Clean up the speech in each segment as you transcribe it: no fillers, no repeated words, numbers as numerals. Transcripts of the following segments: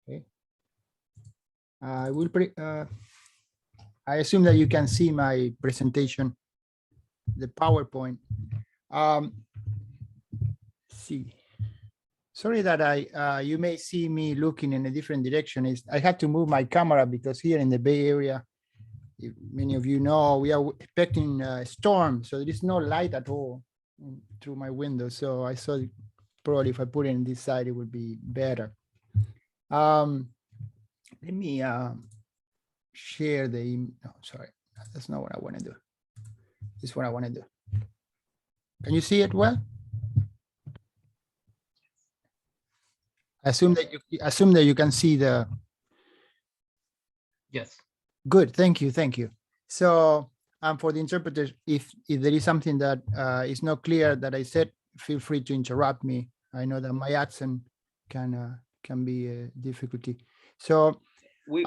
Okay. I assume that you can see my presentation, the PowerPoint. See, sorry that you may see me looking in a different direction. I had to move my camera because here in the Bay Area, if many of you know, we are expecting a storm, so there is no light at all through my window. So I thought probably if I put it in this side, it would be better. Let me share the, no, sorry, that's not what I want to do. This is what I want to do. Can you see it well? I assume that you can see the. Yes. Good, thank you, thank you. So for the interpreters, if there is something that is not clear that I said, feel free to interrupt me. I know that my accent can be a difficulty. So we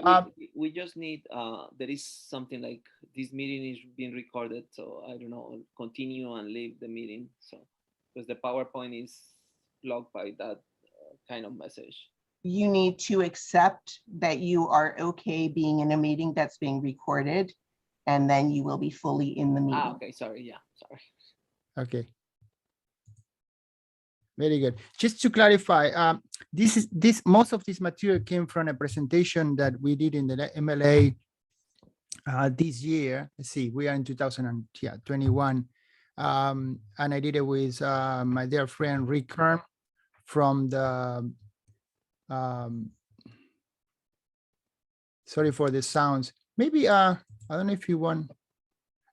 just need there is something like this meeting is being recorded, so I don't know, continue and leave the meeting, so because the PowerPoint is blocked by that kind of message. You need to accept that you are okay being in a meeting that's being recorded, and then you will be fully in the meeting. Okay, sorry, yeah, sorry. okay. Very good. Just to clarify, most of this material came from a presentation that we did in the MLA this year. Let's see, we are in 2021, and I did it with my dear friend Rick Kern from the. Sorry for the sounds. Maybe I don't know if you want.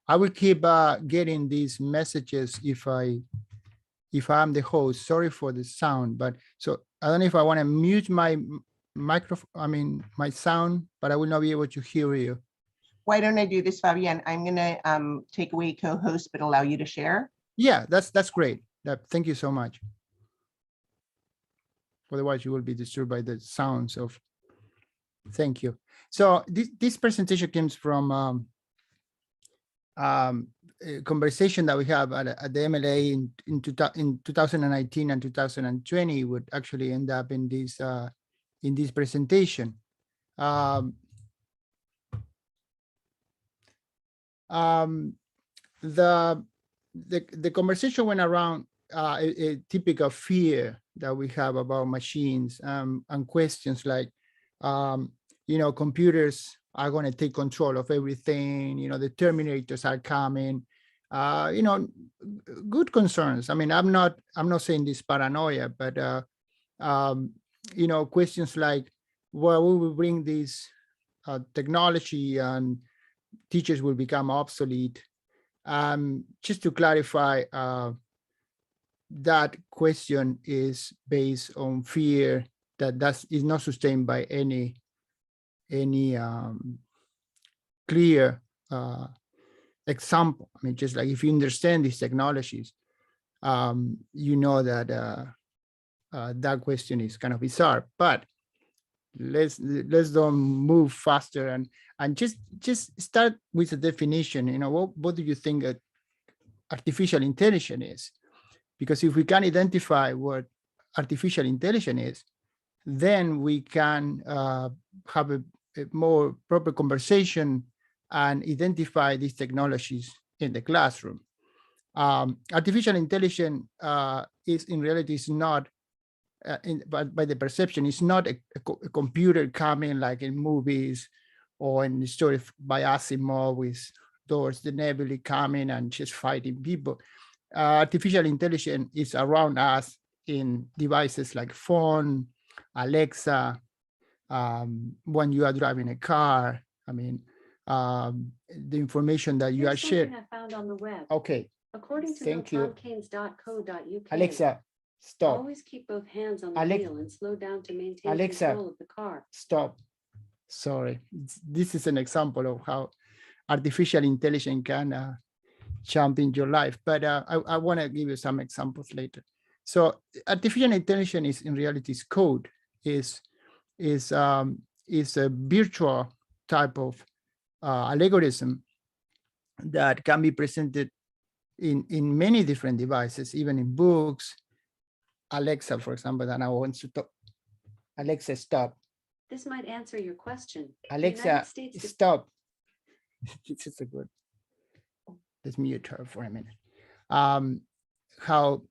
I will keep getting these messages if I'm the host. Sorry for the sound, but so I don't know if I want to mute my microphone, I mean, my sound, but I will not be able to hear you. Why don't I do this, Fabian? I'm gonna take away co-host, but allow you to share. Yeah, that's great. Thank you so much. Otherwise, you will be disturbed by the sounds of. Thank you. So this presentation comes from a conversation that we have at the MLA in 2019 and 2020 would actually end up in this presentation. The conversation went around a typical fear that we have about machines and questions like, computers are going to take control of everything. The Terminators are coming. Good concerns. I mean, I'm not saying this paranoia, but questions like, well, we will bring this technology and teachers will become obsolete. Just to clarify, that question is based on fear that is not sustained by any clear example. I mean, just like if you understand these technologies, you know that that question is kind of bizarre. But let's don't move faster and just start with a definition. What do you think artificial intelligence is? Because if we can identify what artificial intelligence is, then we can have a more proper conversation and identify these technologies in the classroom. Artificial intelligence is in reality is not, by the perception, it's not a computer coming like in movies or in the story by Asimov with Doors the Nebulae coming and just fighting people. Artificial intelligence is around us in devices like phone, Alexa, when you are driving a car. I mean, the information that you are sharing. I found on the web. Okay. According to Thank you. BobCanes.co.uk. Alexa, stop. Always keep both hands on the wheel and slow down to maintain Alexa, control of the car. Stop. Sorry. This is an example of how artificial intelligence can jump in your life, but I want to give you some examples later. So artificial intelligence is in reality is code, is a virtual type of algorithm that can be presented in many different devices, even in books. Alexa, for example, that I want to talk. Alexa, stop. This might answer your question. The Alexa, United States Dep- stop. This is a good. Let's mute her for a minute. How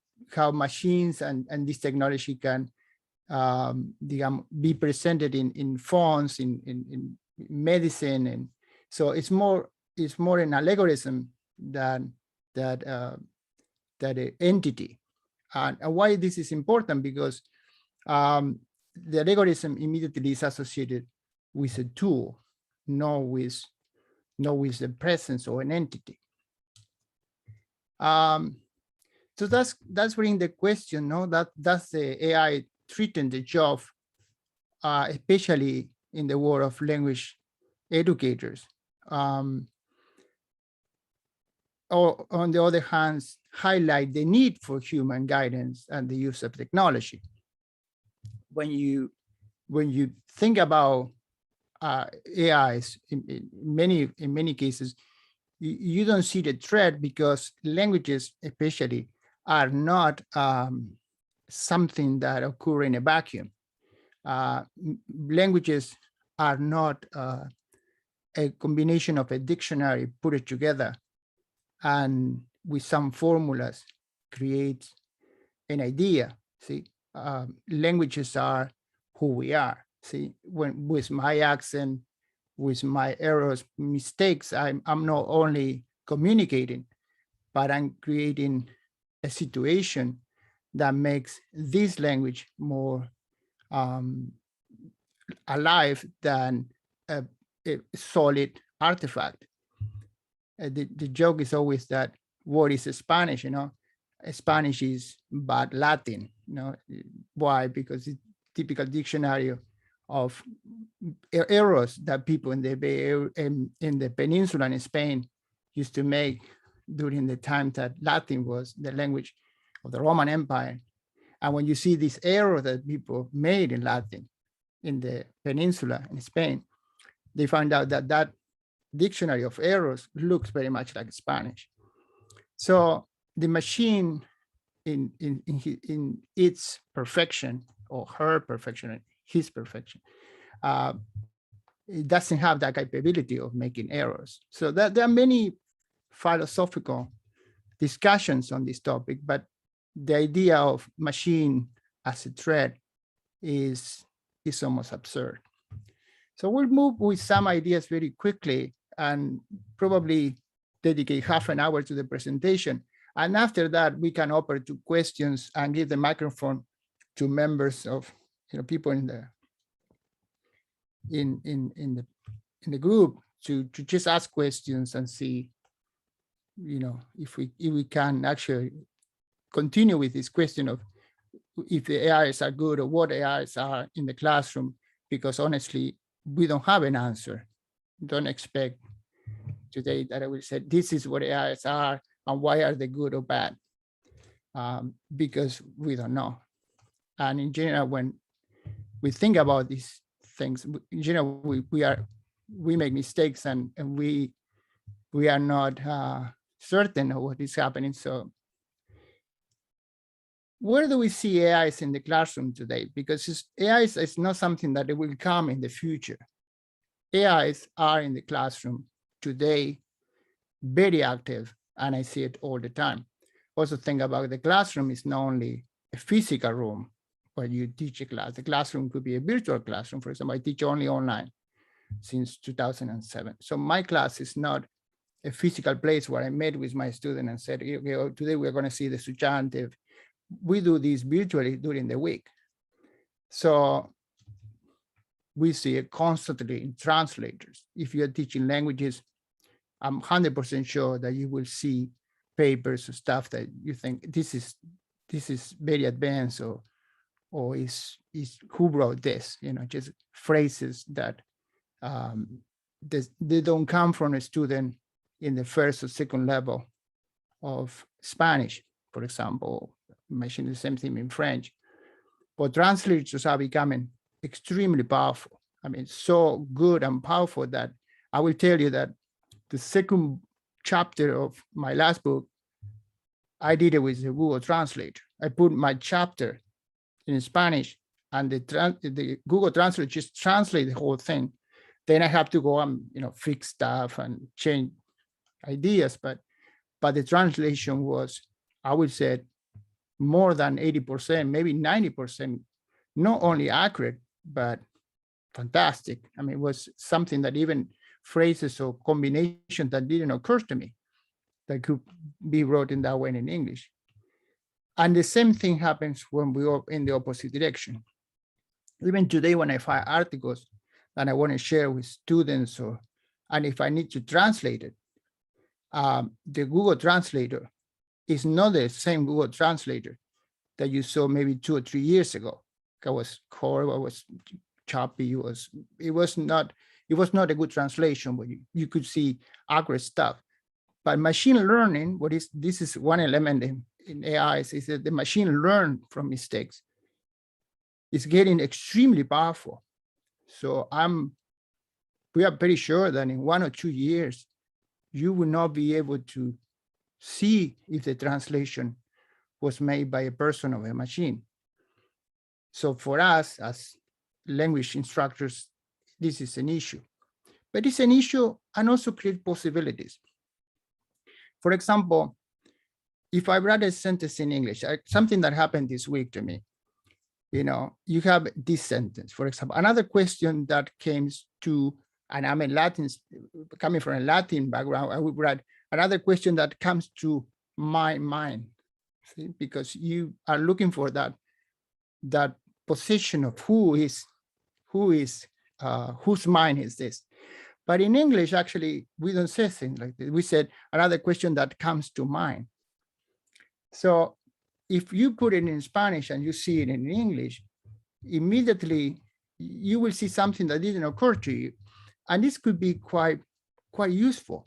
machines and this technology can be presented in phones, in medicine, and so it's more an algorithm than that entity. And why this is important, because the algorithm immediately is associated with a tool, not with the presence of an entity. So that's bring the question, no? That's the AI treating the job, especially in the world of language educators. Or on the other hand, highlight the need for human guidance and the use of technology. When you think about AIs, in many cases, you don't see the threat, because languages, especially, are not something that occur in a vacuum. Languages are not a combination of a dictionary put it together and with some formulas create an idea. See, languages are who we are. See, when with my accent, with my errors, mistakes, I'm not only communicating, but I'm creating a situation that makes this language more alive than a solid artifact. The joke is always that what is Spanish, Spanish is bad Latin, why? Because it's typical dictionary of errors that people in the peninsula in Spain used to make during the time that Latin was the language of the Roman Empire. And when you see this error that people made in Latin in the peninsula in Spain, they find out that that dictionary of errors looks very much like Spanish. So the machine in its perfection, or her perfection, his perfection, it doesn't have that capability of making errors. So that there are many philosophical discussions on this topic, but the idea of machine as a threat is almost absurd. So we'll move with some ideas very quickly and probably dedicate half an hour to the presentation. And after that, we can open to questions and give the microphone to members of people in the group to just ask questions and see if we can actually continue with this question of if the AIs are good or what AIs are in the classroom, because honestly, we don't have an answer. Don't expect today that I will say, this is what AIs are and why are they good or bad, because we don't know. And in general, when we think about these things, in general, we make mistakes and we are not certain of what is happening. So where do we see AIs in the classroom today? Because AIs is not something that it will come in the future. AIs are in the classroom today, very active, and I see it all the time. Also think about the classroom is not only a physical room where you teach a class. The classroom could be a virtual classroom. For example, I teach only online since 2007. So my class is not a physical place where I met with my student and said, okay, today we're going to see the subjunctive. We do this virtually during the week. So we see it constantly in translators. If you're teaching languages, I'm 100% sure that you will see papers or stuff that you think this is very advanced, or is who wrote this, just phrases that they don't come from a student in the first or second level of Spanish, for example. Imagine the same thing in French. But translators are becoming extremely powerful. I mean, so good and powerful that I will tell you that the second chapter of my last book, I did it with the Google Translator. I put my chapter in Spanish and the Google Translate just translate the whole thing. Then I have to go and, you know, fix stuff and change ideas, but the translation was, I would say, more than 80%, maybe 90%, not only accurate, but fantastic. I mean, it was something that even phrases or combinations that didn't occur to me that could be wrote in that way in English. And the same thing happens when we are in the opposite direction. Even today, when I find articles that I want to share with students, and if I need to translate it, the Google Translator is not the same Google Translator that you saw maybe 2 or 3 years ago. It was horrible, it was choppy, it was not a good translation, but you could see accurate stuff. But machine learning, this is one element in AI, is that the machine learn from mistakes. It's getting extremely powerful. So we are pretty sure that in 1 or 2 years, you will not be able to see if the translation was made by a person or a machine. So for us as language instructors, this is an issue. But it's an issue and also create possibilities. For example, if I write a sentence in English, something that happened this week to me, you know, you have this sentence, for example, another question that came to, and I'm a Latin, coming from a Latin background, I would write another question that comes to my mind, see? Because you are looking for that position of whose mind is this. But in English, actually, we don't say things like this. We said another question that comes to mind. So if you put it in Spanish and you see it in English, immediately you will see something that didn't occur to you. And this could be quite useful.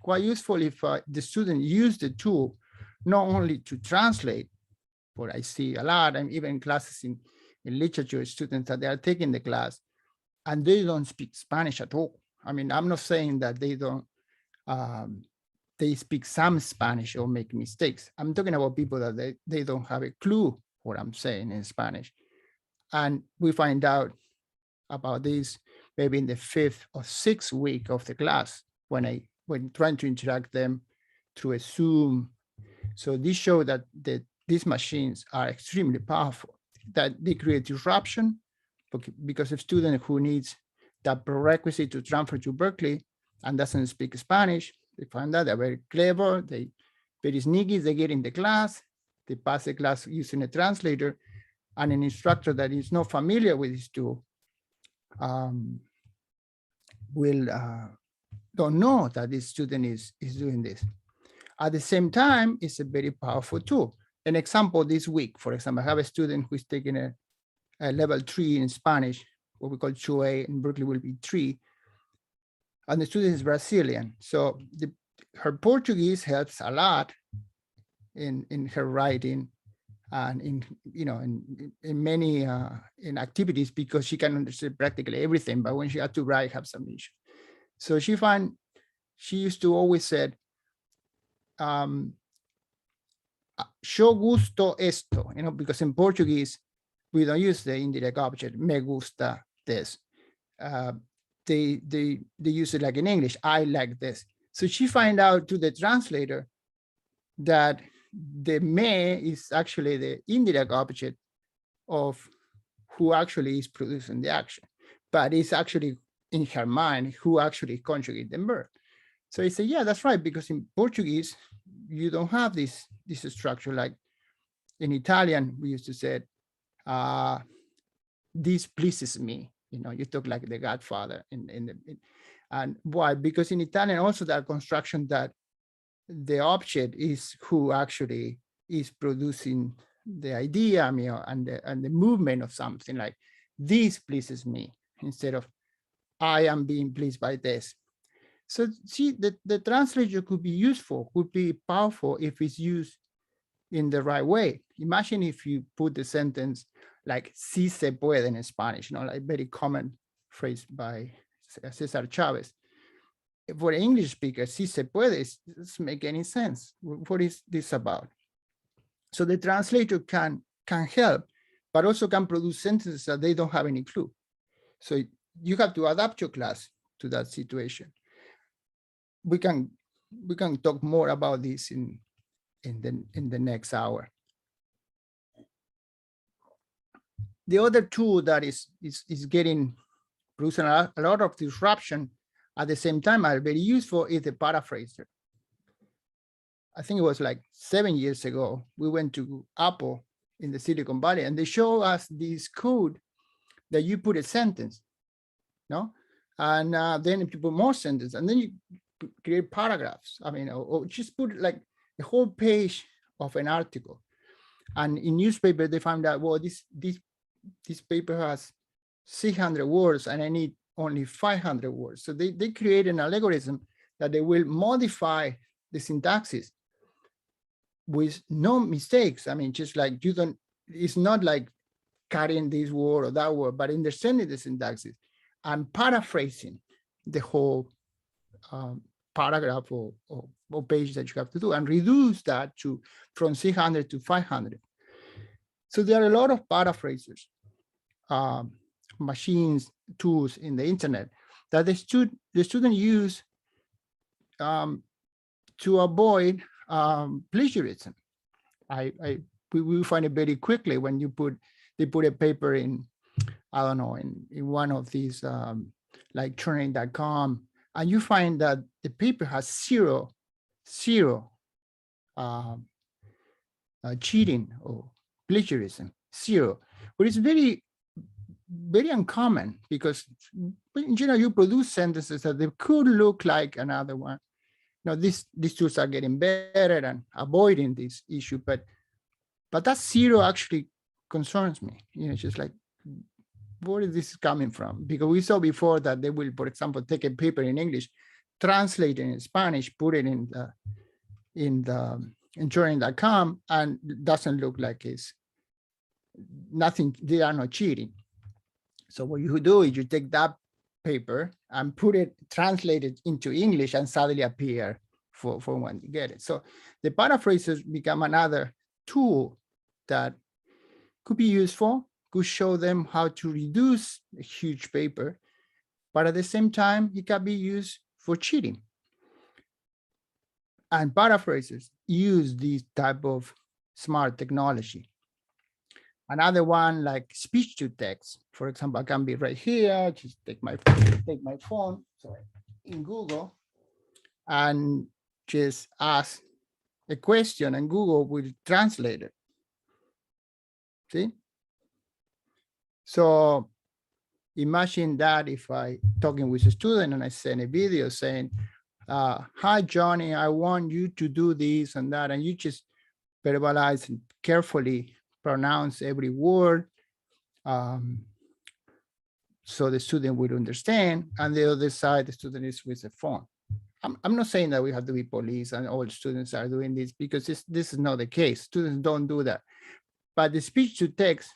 Quite useful if the student use the tool not only to translate, what I see a lot, and even classes in literature, students that they are taking the class and they don't speak Spanish at all. I mean, I'm not saying that they don't, they speak some Spanish or make mistakes. I'm talking about people that they don't have a clue what I'm saying in Spanish. And we find out about this maybe in the 5th or 6th week of the class when trying to interact them through a Zoom. So this shows that these machines are extremely powerful, that they create disruption because a student who needs that prerequisite to transfer to Berkeley and doesn't speak Spanish, they find that they're very clever, they very sneaky, they get in the class, they pass the class using a translator, and an instructor that is not familiar with this tool don't know that this student is doing this. At the same time, it's a very powerful tool. An example this week, for example, I have a student who's taking a level 3 in Spanish, what we call 2A, in Berkeley will be 3. And the student is Brazilian. So her Portuguese helps a lot in her writing and in many in activities, because she can understand practically everything, but when she had to write, have some issue. So she used to always said, yo gusto esto, because in Portuguese, we don't use the indirect object, me gusta this. They use it like in English, I like this. So she find out to the translator that the me is actually the indirect object of who actually is producing the action, but it's actually in her mind who actually conjugate the verb. So he said, yeah, that's right, because in Portuguese, you don't have this structure. Like in Italian, we used to say, this pleases me. You talk like the Godfather. And why? Because in Italian also that construction that the object is who actually is producing the idea, and the movement of something, like this pleases me, instead of I am being pleased by this. So see, the translator could be useful, could be powerful if it's used in the right way. Imagine if you put the sentence like si se puede in Spanish, like very common phrase by Cesar Chavez. For an English speaker, si se puede doesn't make any sense. What is this about? So the translator can help but also can produce sentences that they don't have any clue. So you have to adapt your class to that situation. We can talk more about this in the next hour. The other tool that is getting producing a lot of disruption at the same time are very useful is the paraphraser. I think it was like 7 years ago, we went to Apple in the Silicon Valley and they show us this code that you put a sentence, no? And then you put more sentence and then you create paragraphs. I mean, or just put like a whole page of an article. And in newspaper, they found out, well, this paper has 600 words and I need only 500 words. So they create an algorithm that they will modify the syntaxes with no mistakes. I mean, just like it's not like cutting this word or that word, but understanding the syntaxes and paraphrasing the whole paragraph or page that you have to do and reduce that from 600 to 500. So there are a lot of paraphrasers, machines, tools in the internet that the student use to avoid plagiarism. We will find it very quickly when they put a paper in, I don't know, in one of these like Turing.com, and you find that the paper has zero cheating or plagiarism, zero. But it's very uncommon because in general you produce sentences that they could look like another one. Now these tools are getting better and avoiding this issue, but that zero actually concerns me. You know, it's just like, where is this coming from? Because we saw before that they will, for example, take a paper in English, translate it in Spanish, put it in Turing.com, and it doesn't look like it's nothing. They are not cheating. So what you do is you take that paper and put it, translate it into English, and suddenly appear for when you get it. So the paraphrasers become another tool that could be useful, could show them how to reduce a huge paper, but at the same time, it can be used for cheating. And paraphrasers use this type of smart technology. Another one like speech to text, for example, I can be right here, just take my phone, sorry, in Google, and just ask a question and Google will translate it. See? So imagine that if I talking with a student and I send a video saying, hi, Johnny, I want you to do this and that, and you just verbalize and carefully pronounce every word so the student will understand, and the other side, the student is with the phone. I'm not saying that we have to be police and all students are doing this, because this is not the case. Students don't do that. But the speech to text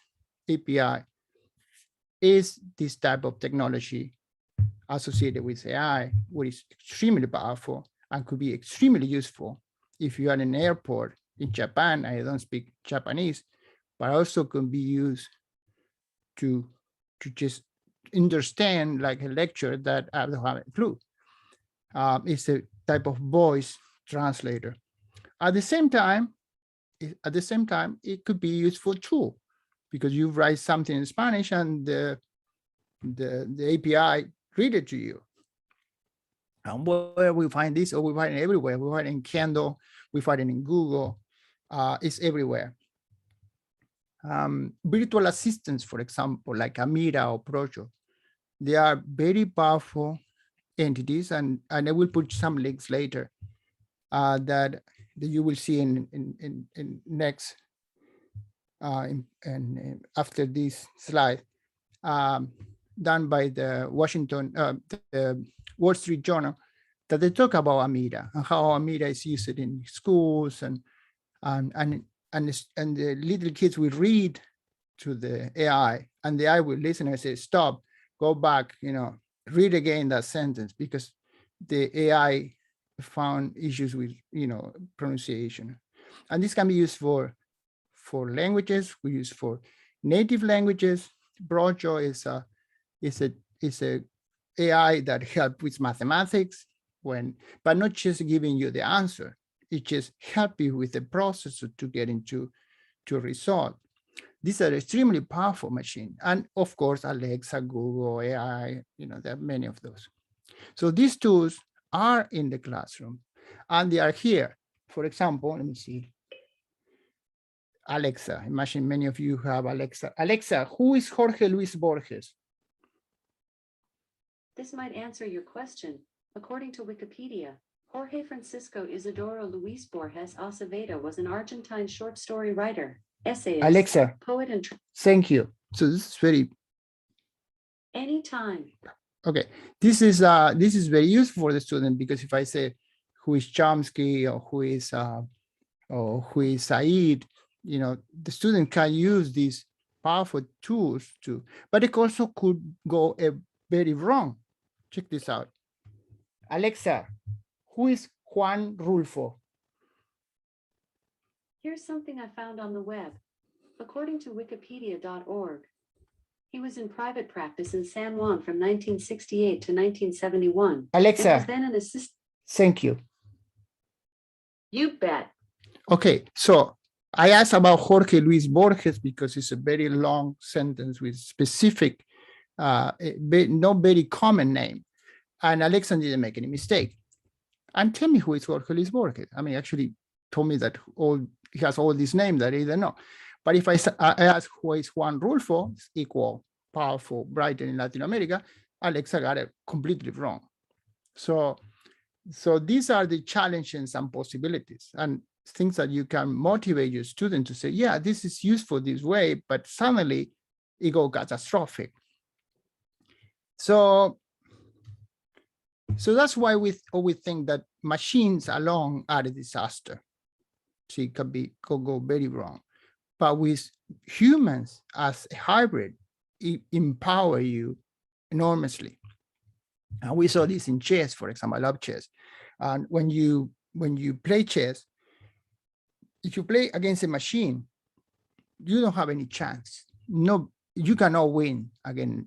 API is this type of technology associated with AI, which is extremely powerful and could be extremely useful if you are in an airport in Japan. I don't speak Japanese, but also can be used to just understand like a lecture that I don't have a clue. It's a type of voice translator. At the same time, it could be a useful tool, because you write something in Spanish and the API read it to you. And where we find this, or we find it everywhere. We find it in Kindle, we find it in Google, it's everywhere. Virtual assistants, for example, like Amira or Projo, they are very powerful entities, and I will put some links later that you will see in next after this slide, done by the the Wall Street Journal, that they talk about Amira and how Amira is used in schools, and the little kids will read to the AI, and the AI will listen and say, stop, go back, read again that sentence, because the AI found issues with, pronunciation. And this can be used for languages, we use for native languages. Broadjaw is a AI that help with mathematics but not just giving you the answer. It just help you with the process to get into a result. These are extremely powerful machines. And of course, Alexa, Google, AI, there are many of those. So these tools are in the classroom and they are here. For example, let me see. Alexa, imagine many of you have Alexa. Alexa, who is Jorge Luis Borges? This might answer your question. According to Wikipedia, Jorge Francisco Isidoro Luis Borges Acevedo was an Argentine short story writer, essayist, Alexa, poet, and thank you. So this is very anytime. okay. This is very useful for the student, because if I say who is Chomsky or who is Said, the student can use these powerful tools too, but it also could go very wrong. Check this out. Alexa, who is Juan Rulfo? Here's something I found on the web. According to wikipedia.org, he was in private practice in San Juan from 1968 to 1971. Alexa, and was then an assistant. Thank you. You bet. Okay, so I asked about Jorge Luis Borges because it's a very long sentence with specific, not very common name. And Alexa didn't make any mistake. And tell me who is Jorge Luis Borges. I mean, actually told me that he has all these names that I didn't know. But if I ask who is Juan Rulfo, it's equal, powerful, writer in Latin America, Alexa got it completely wrong. So these are the challenges and possibilities and things that you can motivate your student to say, yeah, this is useful this way, but suddenly it goes catastrophic. So that's why we always think that machines alone are a disaster. So it could go very wrong. But with humans as a hybrid, it empower you enormously. And we saw this in chess, for example. I love chess. And when you play chess, if you play against a machine, you don't have any chance. No, you cannot win against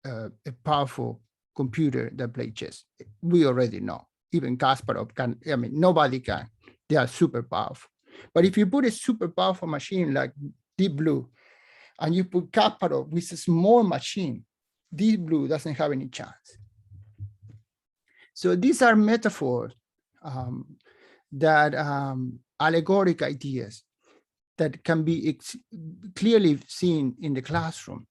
a powerful computer that plays chess. We already know. Even Kasparov can. I mean, nobody can. They are super powerful. But if you put a super powerful machine like Deep Blue, and you put Kasparov with a small machine, Deep Blue doesn't have any chance. So these are metaphors that allegoric ideas that can be clearly seen in the classroom.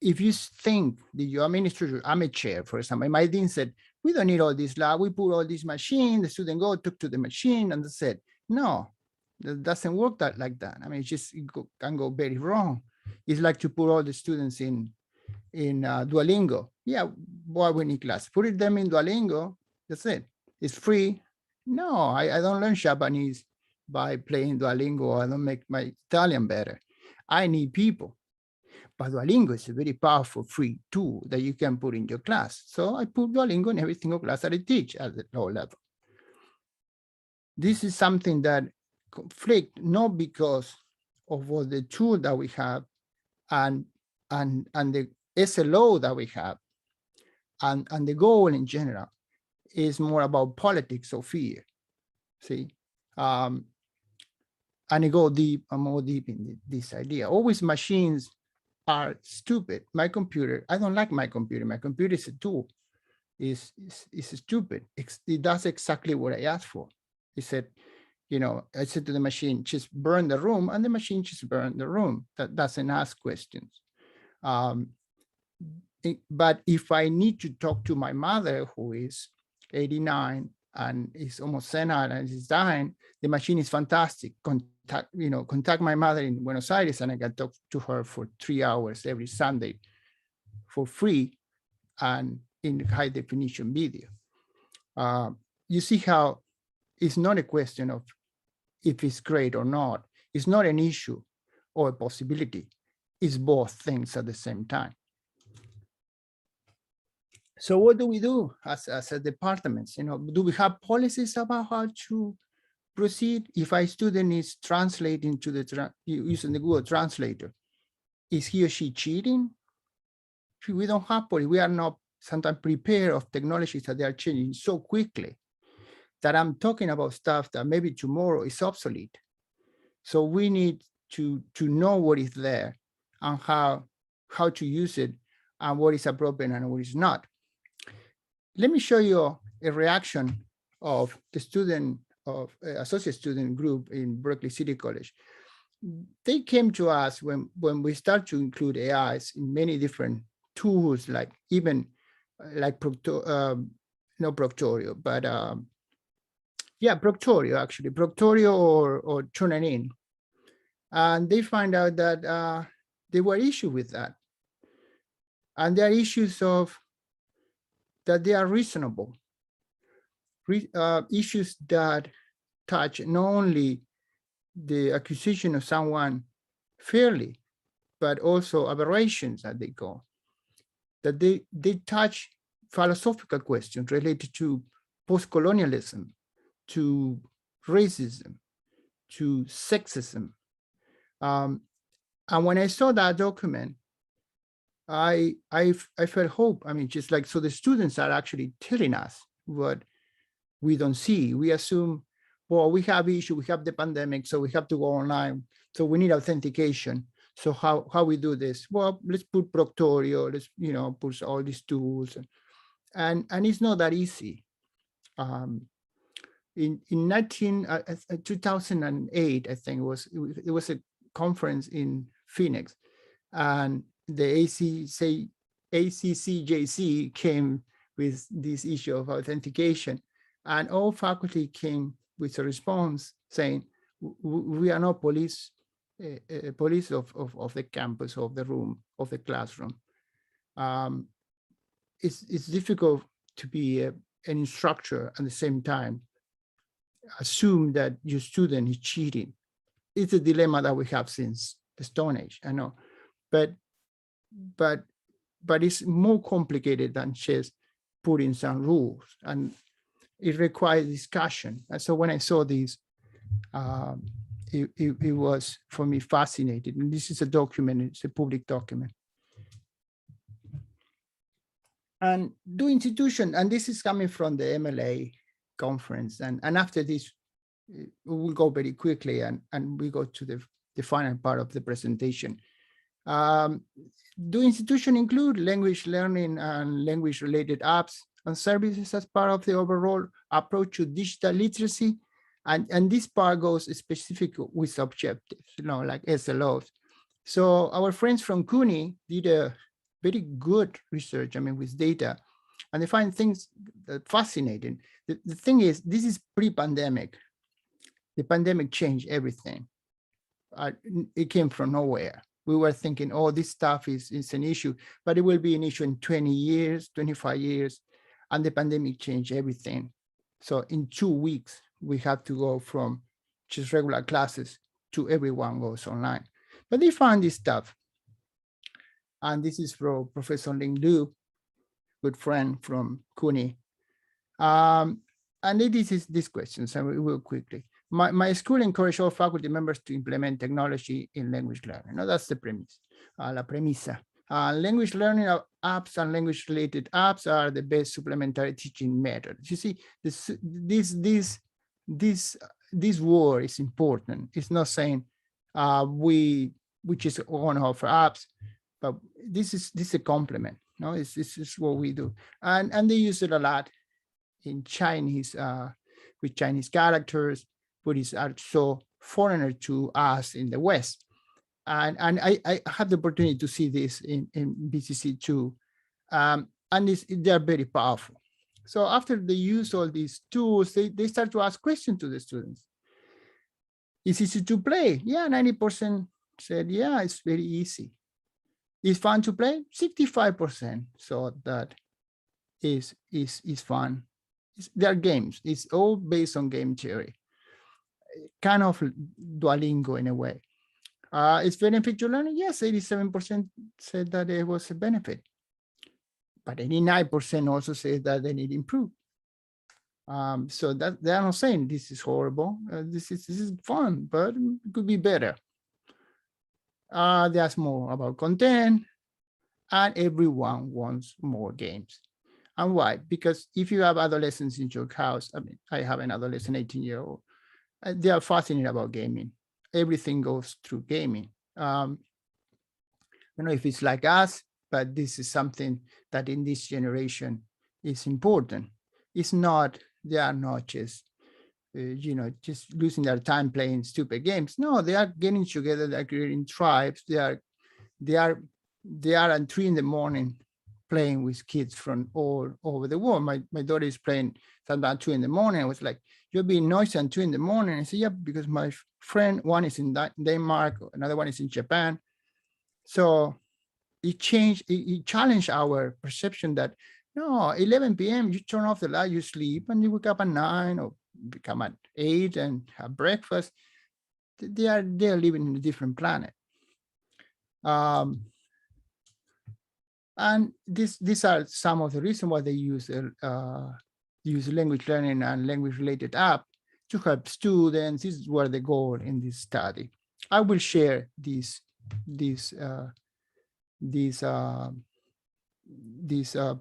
If you think that your administrator, I'm a chair, for example, my dean said, we don't need all this lab, we put all these machines, the student talk to the machine, and they said, no, that doesn't work like that. I mean, can go very wrong. It's like to put all the students in Duolingo. Yeah, why we need class? Put them in Duolingo, that's it. It's free. No, I don't learn Japanese by playing Duolingo. I don't make my Italian better. I need people. But Duolingo is a very powerful free tool that you can put in your class. So I put Duolingo in every single class that I teach at the low level. This is something that conflict not because of all the tool that we have and the SLO that we have and the goal in general is more about politics or fear. See, and I go more deep in this idea. Always machines are stupid. My computer, I don't like my computer. My computer is a tool. Is stupid. It does exactly what I asked for. He said, I said to the machine, just burn the room, and the machine just burned the room. That doesn't ask questions. But if I need to talk to my mother, who is 89 and is almost senile and is dying, the machine is fantastic. Contact my mother in Buenos Aires, and I can talk to her for 3 hours every Sunday for free and in high definition video. You see how it's not a question of if it's great or not. It's not an issue or a possibility. It's both things at the same time. So what do we do as a departments? Do we have policies about how to proceed? If a student is translating to using the Google Translator, is he or she cheating? We don't have police. We are not sometimes prepared of technologies that they are changing so quickly that I'm talking about stuff that maybe tomorrow is obsolete. So we need to know what is there and how to use it and what is appropriate and what is not. Let me show you a reaction of the student of associate student group in Berkeley City College. They came to us when we start to include AIs in many different tools, like even like Proctorio, but yeah, Proctorio actually, Proctorio or Turnitin. And they find out that there were issues with that. And there are issues of that they are reasonable. Issues that touch not only the accusation of someone fairly, but also aberrations that they go. That they touch philosophical questions related to post-colonialism, to racism, to sexism. And when I saw that document, I felt hope. I mean, just like, so the students are actually telling us what we don't see. We assume, well, we have issue, we have the pandemic, so we have to go online. So we need authentication. So how we do this? Well, let's put Proctorio, let's, put all these tools. And it's not that easy. In 2008, I think it was a conference in Phoenix, and the ACCJC came with this issue of authentication, and all faculty came with a response saying, we are not police of the campus, of the room, of the classroom. It's difficult to be an instructor at the same time assume that your student is cheating. It's a dilemma that we have since the Stone Age, I know, but it's more complicated than just putting some rules, and it requires discussion. And so when I saw this, it was for me fascinating. And this is a document, it's a public document. And do institution, and this is coming from the MLA conference. And after this, we'll go very quickly and we go to the final part of the presentation. Do institution include language learning and language related apps and services as part of the overall approach to digital literacy? And this part goes specific with objectives, like SLOs. So our friends from CUNY did a very good research, with data, and they find things fascinating. The thing is, this is pre-pandemic. The pandemic changed everything. It came from nowhere. We were thinking, oh, this stuff is an issue, but it will be an issue in 20 years, 25 years, and the pandemic changed everything. So in 2 weeks, we have to go from just regular classes to everyone goes online. But they found this stuff. And this is from Professor Ling Lu, good friend from CUNY. And this is this question, so we will quickly. My school encouraged all faculty members to implement technology in language learning. No, that's the premise, la premisa. Language learning apps and language related apps are the best supplementary teaching methods. You see, this word is important. It's not saying we just want to offer apps, but this is a complement. No, this is what we do, and they use it a lot in Chinese with Chinese characters, but it's also foreigner to us in the West. And I had the opportunity to see this in BCC too, and they're very powerful. So after they use all these tools, they start to ask questions to the students. Is it easy to play? Yeah, 90% said, yeah, it's very easy. Is fun to play? 65%. So that is fun. There are games. It's all based on game theory. Kind of Duolingo in a way. Is benefit to learning? Yes, 87% said that it was a benefit. But 89% also said that they need improve. So that they're not saying this is horrible. This is fun, but it could be better. There's more about content, and everyone wants more games. And why? Because if you have adolescents in your house, I mean, I have an adolescent 18-year-old, they are fascinated about gaming. Everything goes through gaming. I don't know if it's like us, but this is something that in this generation is important. It's not, they are not just, just losing their time playing stupid games. No, they are getting together, they're creating tribes. They are at 3 a.m. playing with kids from all over the world. My daughter is playing sometimes 2 a.m. I was like, you're being noisy at 2 a.m. I said, yeah, because my friend, one is in Denmark, another one is in Japan. So it changed, it challenged our perception that, no, 11 p.m., you turn off the light, you sleep, and you wake up at 9 or become at 8 and have breakfast. They are living in a different planet. And these are some of the reasons why they use language learning and language related app to help students. This is where the goal in this study. I will share this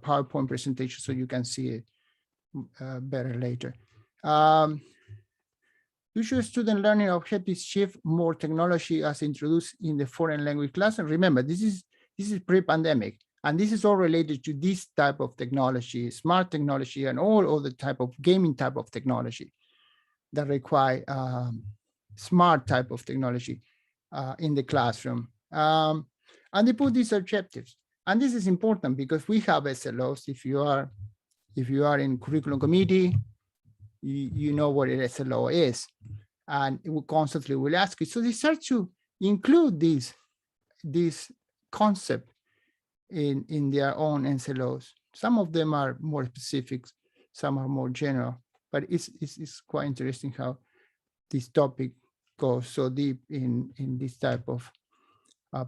PowerPoint presentation so you can see it better later. Future student learning objectives shift more technology as introduced in the foreign language class. And remember, this is pre-pandemic, and this is all related to this type of technology, smart technology, and all other type of gaming type of technology that require smart type of technology in the classroom. And they put these objectives. And this is important because we have SLOs. If you are in curriculum committee, you know what an SLO is, and it will constantly will ask you. So they start to include this concept in their own SLOs. Some of them are more specific, some are more general, but it's quite interesting how this topic goes so deep in this type of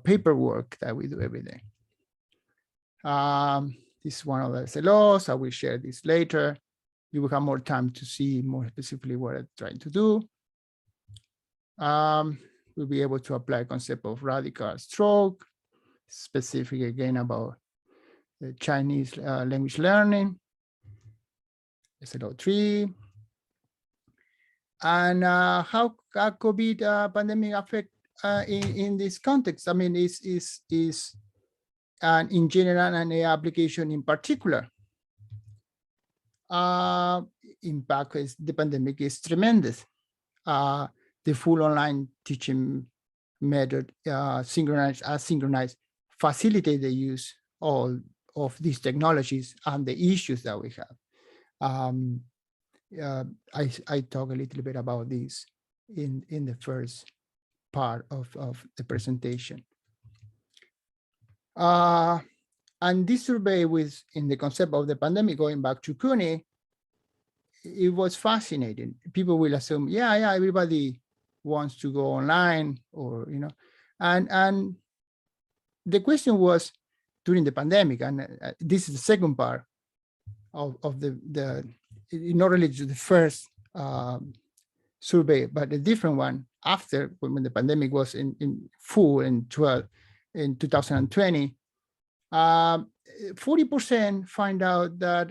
paperwork that we do every day. This is one of the SLOs. I will share this later. You will have more time to see more specifically what I'm trying to do. We'll be able to apply concept of radical stroke, specific again about the Chinese language learning, SLO3. And how COVID pandemic affect in this context? I mean, is in general and a application in particular. Impact is the pandemic is tremendous. The full online teaching method, synchronized, asynchronized, facilitate the use all of these technologies and the issues that we have. I talk a little bit about this in the first part of the presentation. And this survey was in the concept of the pandemic, going back to CUNY, it was fascinating. People will assume, yeah, everybody wants to go online, or, and the question was during the pandemic, and this is the second part of the not related to the first survey, but a different one after when the pandemic was in full in 2020. 40% find out that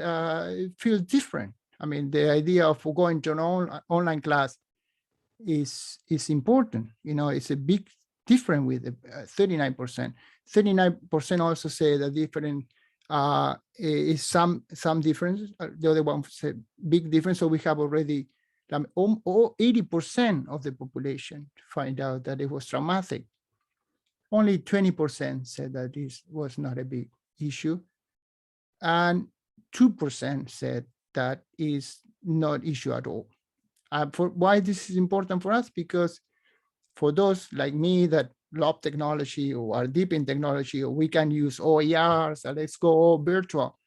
it feels different. I mean, the idea of going to an online class is important. It's a big difference with 39%. 39% also say that different is some difference. The other one said big difference. So we have already 80% of the population find out that it was traumatic. Only 20% said that this was not a big issue. And 2% said that is not issue at all. For why this is important for us? Because for those like me that love technology or are deep in technology, or we can use OERs, and let's go all virtual.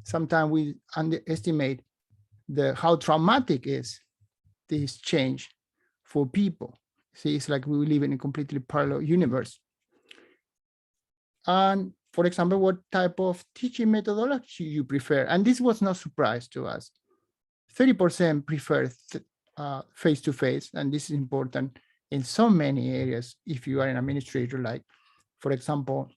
Sometimes we underestimate how traumatic is this change for people. See, it's like we live in a completely parallel universe. And for example, what type of teaching methodology you prefer? And this was no surprise to us. 30% prefer face-to-face, and this is important in so many areas. If you are an administrator, like, for example,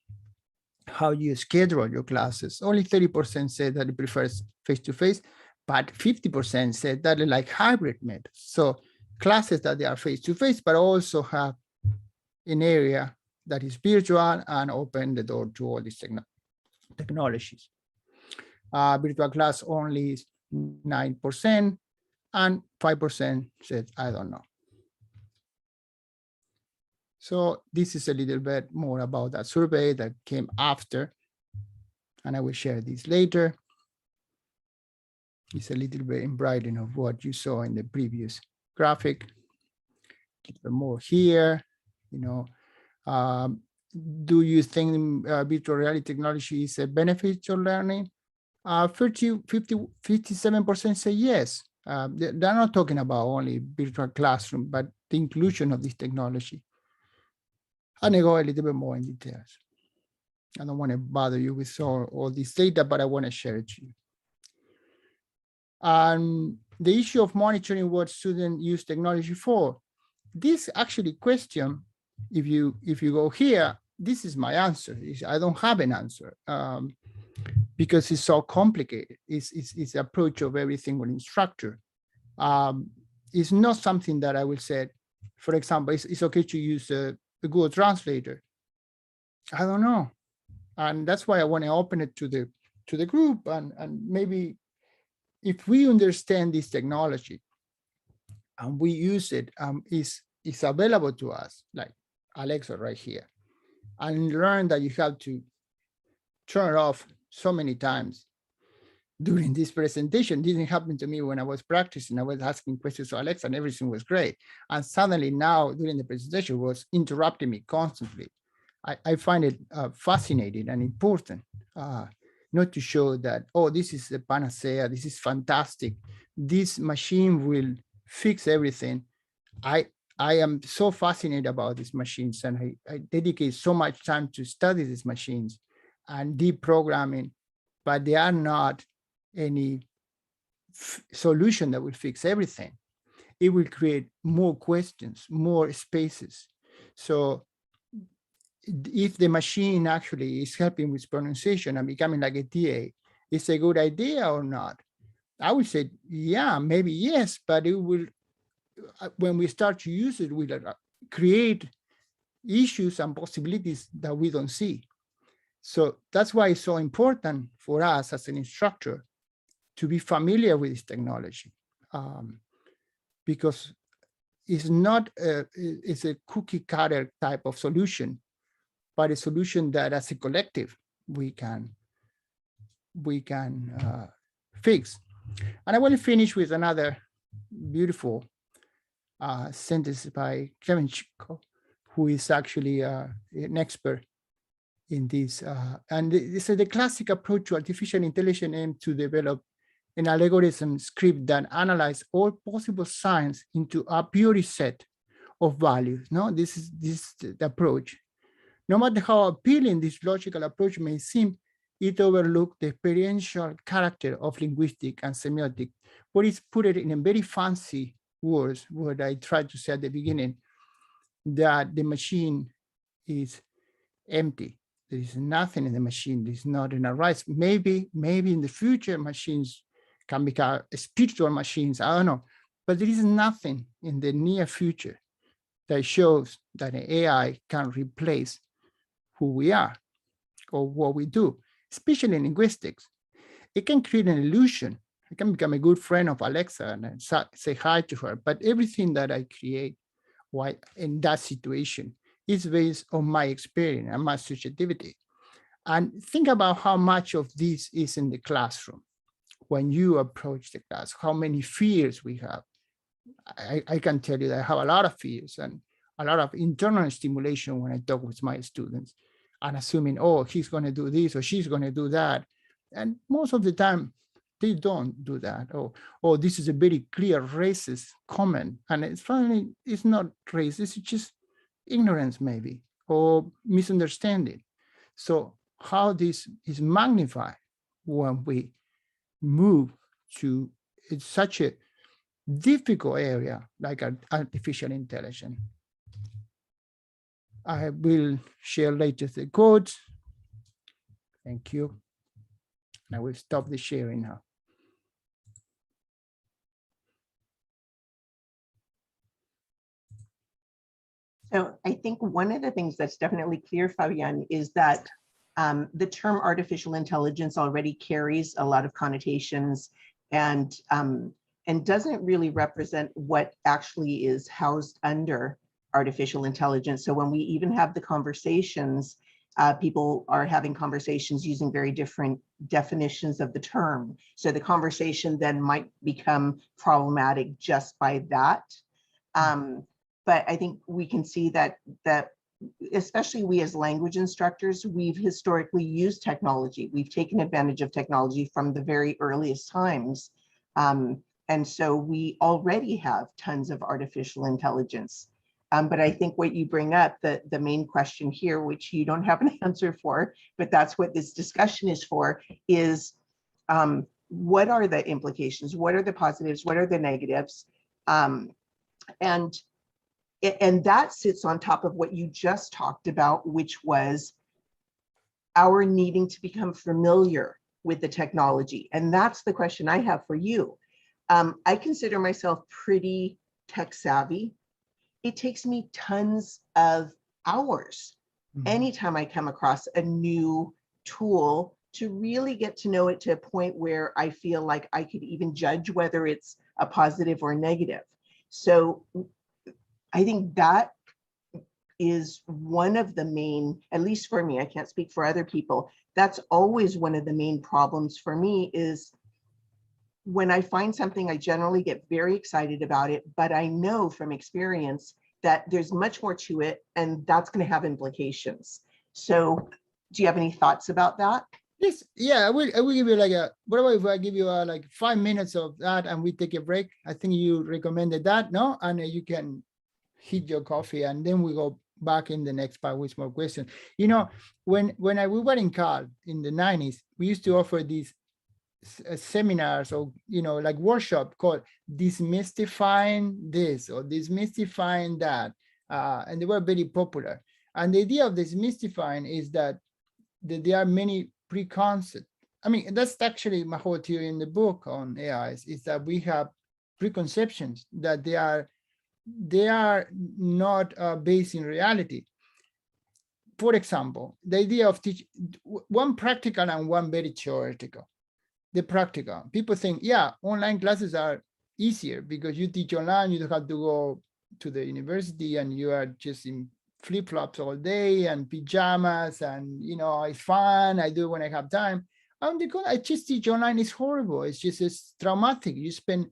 how you schedule your classes, only 30% said that it prefers face-to-face, but 50% said that they like hybrid methods. So classes that they are face-to-face, but also have an area that is virtual and open the door to all these technologies. Virtual class only is 9%, and 5% said, I don't know. So this is a little bit more about that survey that came after, and I will share this later. It's a little bit in brightening of what you saw in the previous graphic. A little bit more here, you know. Do you think virtual reality technology is a benefit to learning? 57% say yes. They're not talking about only virtual classroom, but the inclusion of this technology. And I go a little bit more in details. I don't want to bother you with all this data, but I want to share it to you. And the issue of monitoring what students use technology for, this actually question, if you go here, this is my answer. I don't have an answer because it's so complicated. It's the approach of every single instructor. It's not something that I will say, for example, it's okay to use a Google Translator. I don't know. And that's why I want to open it to the group, and maybe if we understand this technology and we use it, it's available to us, like Alexa right here, and learn that you have to turn it off so many times during this presentation. Didn't happen to me when I was practicing. I was asking questions to Alexa and everything was great. And suddenly now during the presentation was interrupting me constantly. I find it fascinating and important, not to show that, oh, this is the panacea, this is fantastic, this machine will fix everything. I am so fascinated about these machines, and I dedicate so much time to study these machines and deep programming, but they are not any solution that will fix everything. It will create more questions, more spaces. So if the machine actually is helping with pronunciation and becoming like a TA, is a good idea or not? I would say, yeah, maybe yes, but it will, when we start to use it, will create issues and possibilities that we don't see. So that's why it's so important for us as an instructor to be familiar with this technology, because it's not it's a cookie cutter type of solution, but a solution that as a collective we can fix. And I want to finish with another beautiful sentence by Clement Chiko, who is actually an expert in this. And this is the classic approach to artificial intelligence aimed to develop an algorithm script that analyze all possible signs into a priori set of values. No, this is the approach. No matter how appealing this logical approach may seem, it overlooks the experiential character of linguistic and semiotic, where it's put it in a very fancy words, what I tried to say at the beginning, that the machine is empty. There is nothing in the machine. There's not in a right. Maybe in the future machines can become spiritual machines. I don't know, but there is nothing in the near future that shows that an AI can replace who we are or what we do, especially in linguistics. It can create an illusion. I can become a good friend of Alexa and say hi to her, but everything that I create in that situation is based on my experience and my subjectivity. And think about how much of this is in the classroom. When you approach the class, how many fears we have. I can tell you that I have a lot of fears and a lot of internal stimulation when I talk with my students, and assuming, oh, he's going to do this or she's going to do that. And most of the time, they don't do that. Oh, this is a very clear racist comment. And it's finally, it's not racist, it's just ignorance maybe, or misunderstanding. So how this is magnified when we move to such a difficult area like artificial intelligence. I will share later the code. Thank you. I will stop the sharing now. So I think one of the things that's definitely clear, Fabian, is that the term artificial intelligence already carries a lot of connotations and doesn't really represent what actually is housed under artificial intelligence. So when we even have the conversations, people are having conversations using very different definitions of the term. So the conversation then might become problematic just by that. But I think we can see that especially we as language instructors, we've historically used technology. We've taken advantage of technology from the very earliest times. And so we already have tons of artificial intelligence. But I think what you bring up, the main question here, which you don't have an answer for, but that's what this discussion is for, is what are the implications? What are the positives? What are the negatives? And that sits on top of what you just talked about, which was our needing to become familiar with the technology. And that's the question I have for you. I consider myself pretty tech savvy. It takes me tons of hours anytime I come across a new tool to really get to know it to a point where I feel like I could even judge whether it's a positive or negative. So I think that is one of the main, at least for me, I can't speak for other people, that's always one of the main problems for me is when I find something, I generally get very excited about it, but I know from experience that there's much more to it and that's going to have implications. So do you have any thoughts about that? Yes, yeah, I will give you like what about if I give you like 5 minutes of that and we take a break? I think you recommended that, no? And you can hit your coffee and then we go back in the next part with more questions. You know, when we were in Cal in the 90s, we used to offer these seminars or, you know, like workshop called Demystifying this or Demystifying that. And they were very popular. And the idea of demystifying is that there are many preconcepts. I mean, that's actually my whole theory in the book on AIs is that we have preconceptions that they are not based in reality. For example, the idea of teaching one practical and one very theoretical. The practical, people think, yeah, online classes are easier because you teach online, you don't have to go to the university and you are just in flip-flops all day and pajamas and, you know, it's fun, I do it when I have time. And because I just teach online, it's horrible. It's traumatic. You spend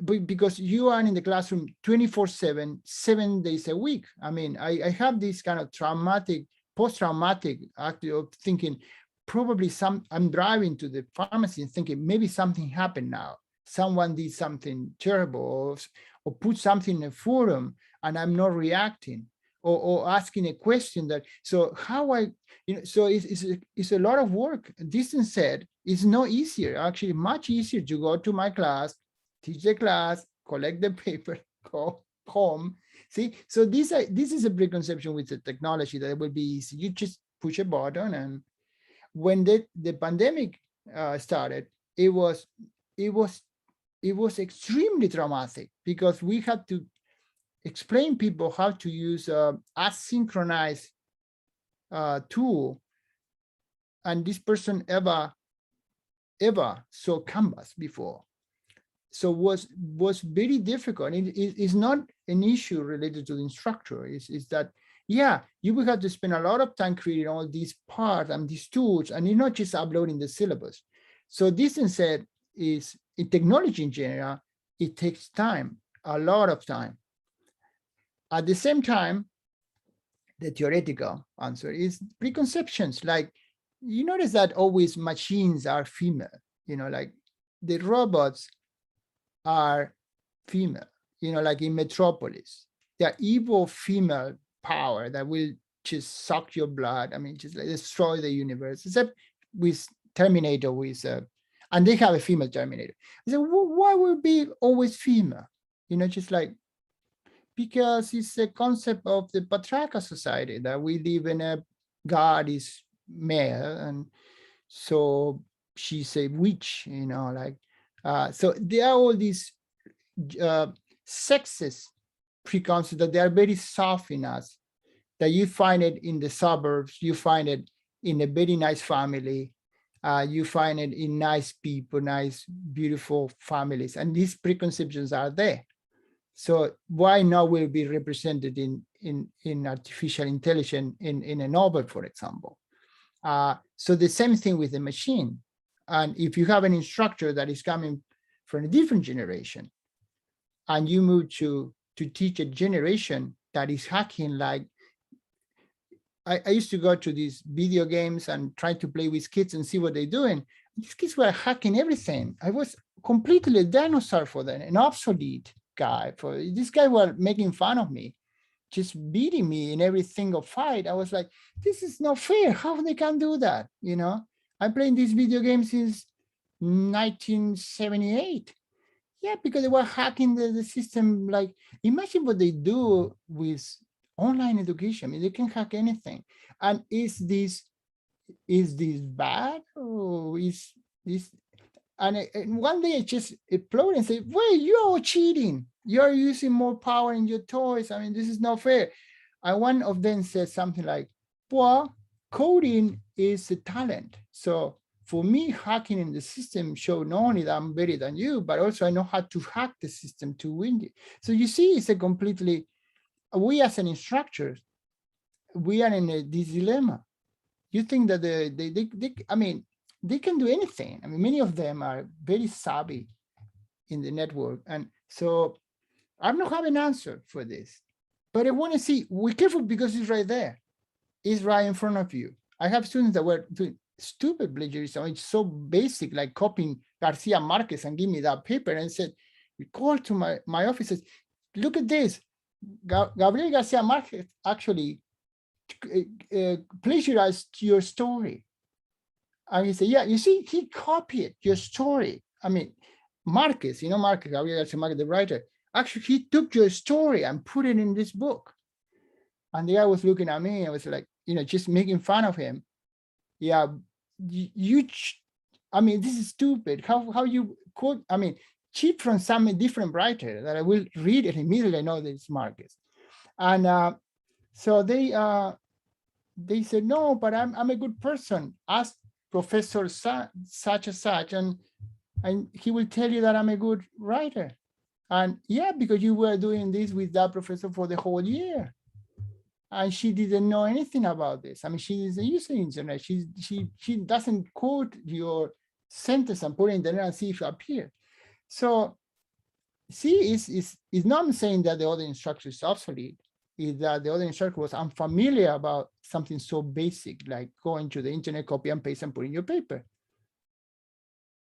because you are in the classroom 24/7, 7 days a week. I mean, I have this kind of traumatic, post-traumatic act of thinking, probably I'm driving to the pharmacy and thinking maybe something happened now. Someone did something terrible or put something in a forum and I'm not reacting or asking a question that, so how so it's a lot of work. Distance said, it's no easier, actually much easier to go to my class, teach the class, collect the paper, go home. See, so this is a preconception with the technology that it will be easy. You just push a button. And when the pandemic started, it was extremely traumatic because we had to explain people how to use asynchronized tool. And this person ever saw Canvas before. So was very difficult. It's not an issue related to the instructor. It's that, yeah, you will have to spend a lot of time creating all these parts and these tools, and you're not just uploading the syllabus. So this instead is in technology in general, it takes time, a lot of time. At the same time, the theoretical answer is preconceptions. Like, you notice that always machines are female, you know, like the robots are female, you know, like in Metropolis, they're evil female power that will just suck your blood. I mean, just like destroy the universe, except with Terminator, and they have a female Terminator. I said, well, why would it be always female? You know, just like, because it's a concept of the patriarchal society that we live in. A God is male, and so she's a witch, you know, like, so there are all these sexist preconcepts that they are very soft in us, that you find it in the suburbs, you find it in a very nice family, you find it in nice people, nice, beautiful families, and these preconceptions are there. So why not will be represented in artificial intelligence in a novel, for example? So the same thing with the machine. And if you have an instructor that is coming from a different generation, and you move to teach a generation that is hacking, like I used to go to these video games and try to play with kids and see what they're doing. These kids were hacking everything. I was completely a dinosaur for them, an obsolete guy. For this guy was making fun of me, just beating me in every single fight. I was like, this is not fair. How they can do that? You know, I'm playing these video games since 1978. Yeah, because they were hacking the system. Like, imagine what they do with online education. I mean, they can hack anything. And is this bad? Or is this? And one day I just exploded and said, wait, you're cheating. You're using more power in your toys. I mean, this is not fair. And one of them said something like, well, coding is a talent. So for me, hacking in the system showed not only that I'm better than you, but also I know how to hack the system to win it. So you see, it's a completely, we as an instructor, we are in this dilemma. You think that I mean, they can do anything. I mean, many of them are very savvy in the network. And so I don't have an answer for this, but I want to see, we're careful because it's right there. It's right in front of you. I have students that were doing stupid plagiarism. It's so basic, like copying Garcia Marquez and give me that paper and said, we called to my office, says, look at this. Gabriel Garcia Marquez actually plagiarized your story. And he said, yeah, you see, he copied your story. I mean, Marquez, you know, Marquez, Gabriel Garcia Marquez, the writer, actually, he took your story and put it in this book. And the guy was looking at me and was like, you know, just making fun of him. Yeah, I mean, this is stupid. How you could, I mean, cheat from some different writer that I will read it immediately. I know that it's Marquez. And so they said, no, but I'm a good person. Ask Professor such and such, and he will tell you that I'm a good writer. And yeah, because you were doing this with that professor for the whole year. And she didn't know anything about this. I mean, she is a user internet. She doesn't quote your sentence and put it in the internet and see if it appears. So see, it's not saying that the other instructor is obsolete. Is that the other instructor was unfamiliar about something so basic like going to the internet, copy and paste and put in your paper.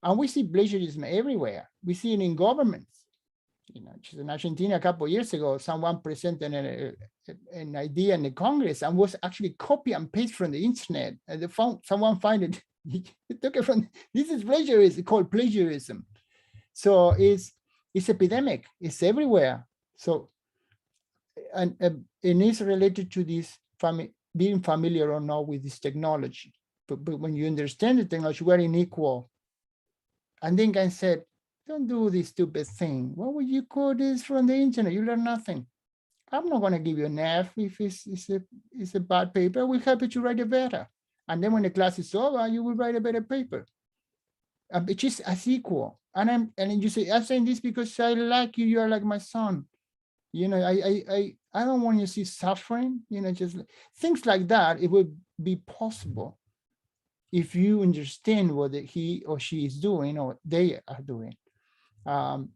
And we see plagiarism everywhere. We see it in governments. You know, just in Argentina a couple of years ago, someone presented an idea in the Congress and was actually copy and paste from the internet. And someone found it, he took it from, this is plagiarism, it's called plagiarism. So it's epidemic, it's everywhere. So, and it's related to this being familiar or not with this technology. But when you understand the technology, we're unequal. And then I said, don't do this stupid thing. What would you call this from the internet? You learn nothing. I'm not going to give you an F if it's a bad paper. We'll help you to write it better. And then when the class is over, you will write a better paper. It's just as equal. And you say, I'm saying this because I like you. You are like my son. You know, I don't want you to see suffering. You know, just things like that. It would be possible if you understand what he or she is doing or they are doing. So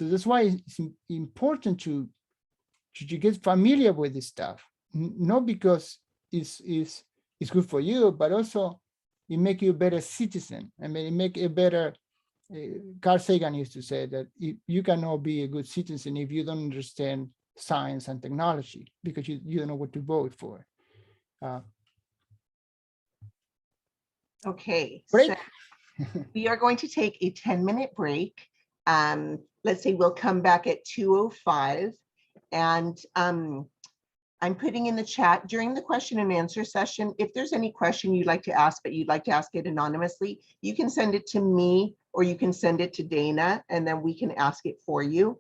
that's why it's important to get familiar with this stuff, not because it's good for you, but also it make you a better citizen. I mean, it make a better, Carl Sagan used to say that you cannot be a good citizen if you don't understand science and technology, because you don't know what to vote for. Okay, break. so we are going to take a 10-minute break. Let's say we'll come back at 2:05. And I'm putting in the chat during the question and answer session. If there's any question you'd like to ask, but you'd like to ask it anonymously, you can send it to me or you can send it to Dana and then we can ask it for you.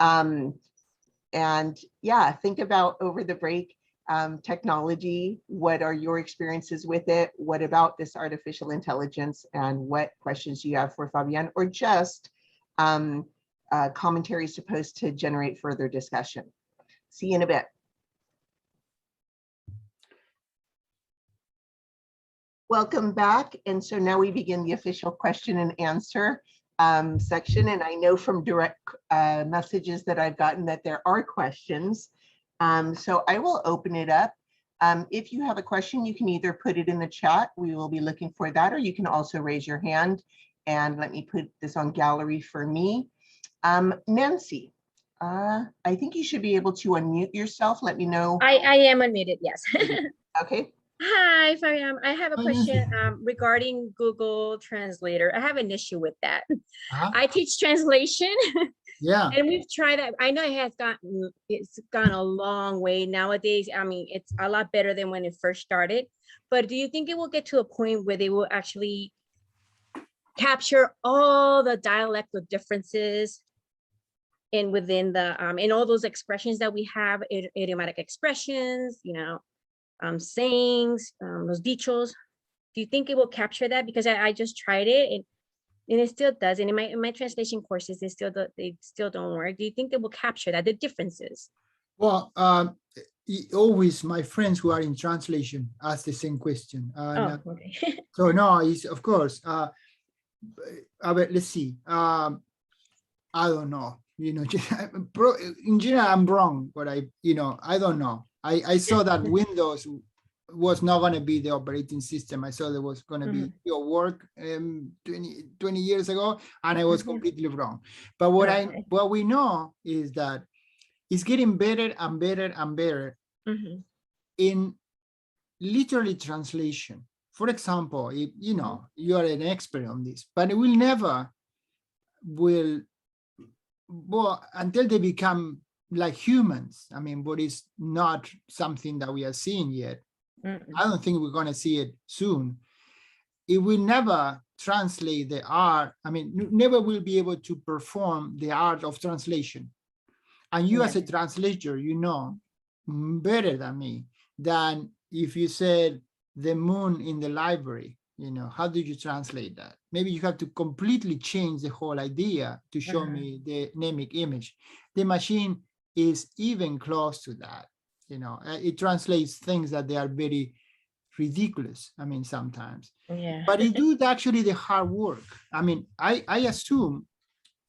And yeah, think about over the break, technology. What are your experiences with it? What about this artificial intelligence? And what questions do you have for Fabian, or just commentaries supposed to generate further discussion? See you in a bit. Welcome back. And so now we begin the official question and answer section. And I know from direct messages that I've gotten that there are questions. So I will open it up. If you have a question, you can either put it in the chat. We will be looking for that, or you can also raise your hand. And let me put this on gallery for me. Nancy, I think you should be able to unmute yourself. Let me know. I am unmuted, yes. Okay. Hi, Fabian. I have a Hi, question Nancy. regarding Google Translator. I have an issue with that. Uh-huh. I teach translation Yeah. and we've tried that. I know it's gone a long way nowadays. I mean, it's a lot better than when it first started. But do you think it will get to a point where they will actually capture all the dialectal differences within the in all those expressions that we have, idiomatic expressions, you know, sayings, los dichos? Do you think it will capture that? Because I just tried it and it still doesn't. In my translation courses, they still don't work. Do you think they will capture that, the differences? Well, always my friends who are in translation ask the same question. Oh, okay. So no, it's of course. Let's see. I don't know. You know, in general, I'm wrong, but I don't know. I saw that Windows was not going to be the operating system. I saw there was going to be your work 20 years ago, and I was completely wrong. But what we know is that it's getting better and better and better in literally translation. For example, if you are an expert on this, but it will never until they become like humans. I mean, but it's not something that we are seeing yet. I don't think we're going to see it soon. It will never translate the art. I mean, never will be able to perform the art of translation. And you as a translator, you know better than me, than if you said the moon in the library. You know, how do you translate that? Maybe you have to completely change the whole idea to show me the mnemic image. The machine is even close to that. You know, it translates things that they are very ridiculous. I mean, sometimes, but it do actually the hard work. I mean, I assume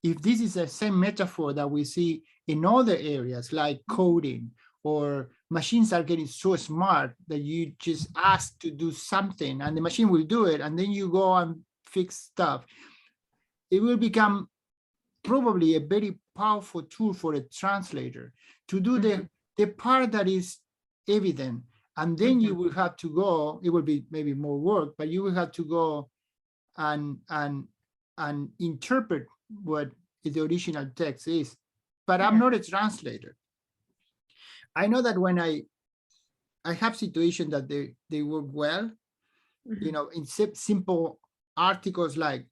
if this is the same metaphor that we see in other areas like coding, or machines are getting so smart that you just ask to do something and the machine will do it, and then you go and fix stuff. It will become probably a very powerful tool for a translator to do the part that is evident. And then you will have to go, it will be maybe more work, but you will have to go and interpret what the original text is. But I'm not a translator. I know that when I have situations that they work well, you know, in simple articles like,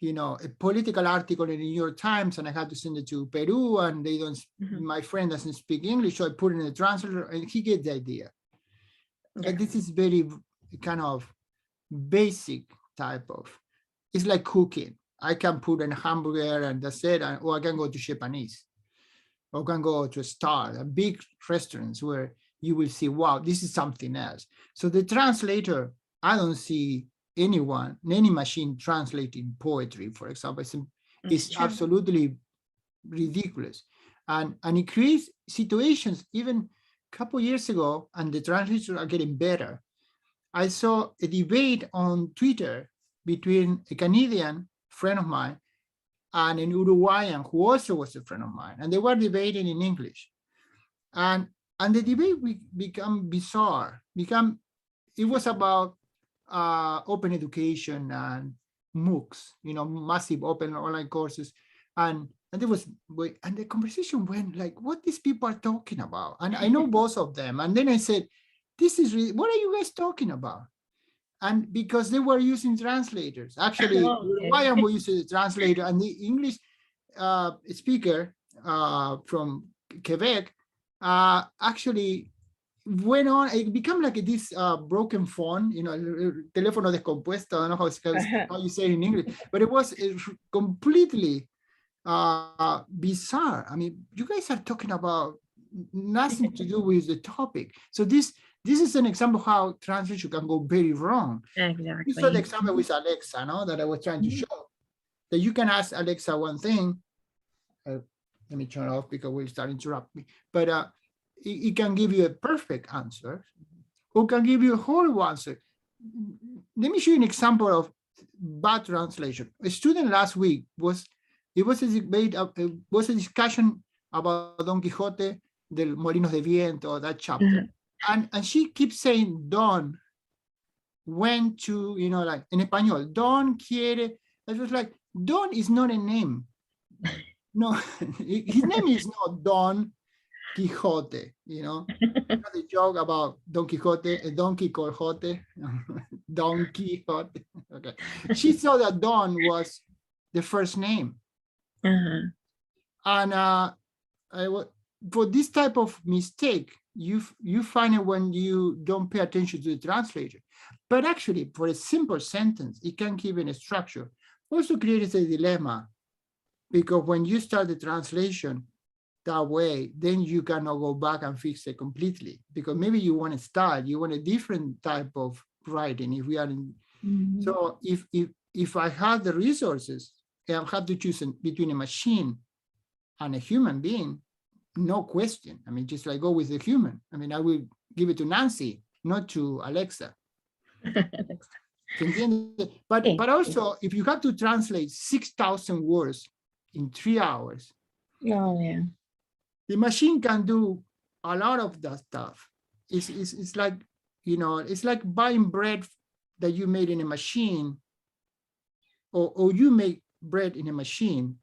you know, a political article in the New York Times, and I had to send it to Peru, and they don't, my friend doesn't speak English, so I put it in the translator, and he gets the idea. And this is very kind of basic type of, it's like cooking. I can put a hamburger and that's it, or I can go to Japanese, or can go to a big restaurants where you will see, wow, this is something else. So the translator, I don't see any machine translating poetry, for example. It's absolutely ridiculous. And it creates situations, even a couple years ago, and the translators are getting better. I saw a debate on Twitter between a Canadian friend of mine and an Uruguayan who also was a friend of mine, and they were debating in English. And the debate become bizarre. It was about open education and MOOCs, you know, massive open online courses. And And and the conversation went like, what these people are talking about? And I know both of them. And then I said, what are you guys talking about? And because they were using translators, actually, Okay. why am we using the translator? And the English speaker from Quebec actually went on, it became like this broken phone, teléfono descompuesto, I don't know how you say it in English, but it was completely bizarre. I mean, you guys are talking about nothing to do with the topic. So this is an example how translation can go very wrong. Exactly. You saw the example with Alexa, no, that I was trying to show, that you can ask Alexa one thing. Let me turn it off because we'll start interrupt me. But it can give you a perfect answer, or can give you a horrible answer. Let me show you an example of bad translation. A student last week was a debate, it was a discussion about Don Quixote del Molinos de Viento, that chapter. And she keeps saying Don went to, like in español, Don quiere. I was like, Don is not a name. No, his name is not Don Quixote, the joke about Don Quixote, a donkey called Jote, Don Quixote. Okay. She saw that Don was the first name. And for this type of mistake, you find it when you don't pay attention to the translator. But actually, for a simple sentence, it can give it a structure. Also creates a dilemma, because when you start the translation that way, then you cannot go back and fix it completely, because maybe you want a different type of writing. If we are in, so if I had the resources, I had to choose between a machine and a human being, no question. I mean, just like go with the human. I mean, I will give it to Nancy, not to Alexa. But also, if you have to translate 6,000 words in 3 hours, Oh, yeah. the machine can do a lot of that stuff. It's like, it's like buying bread that you made in a machine, or you make bread in a machine.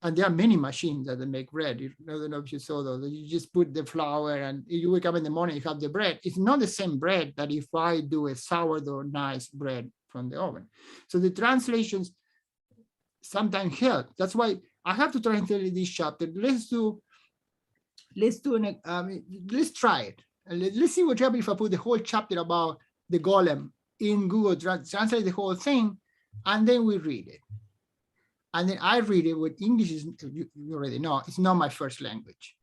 And there are many machines that make bread. I don't know if you saw those. You just put the flour and you wake up in the morning, you have the bread. It's not the same bread that if I do a sourdough nice bread from the oven. So the translations sometimes help. That's why I have to translate this chapter. Let's try it. Let's see what happens if I put the whole chapter about the golem in Google, translate the whole thing, and then we read it. And then I read it with English, you already know, it's not my first language.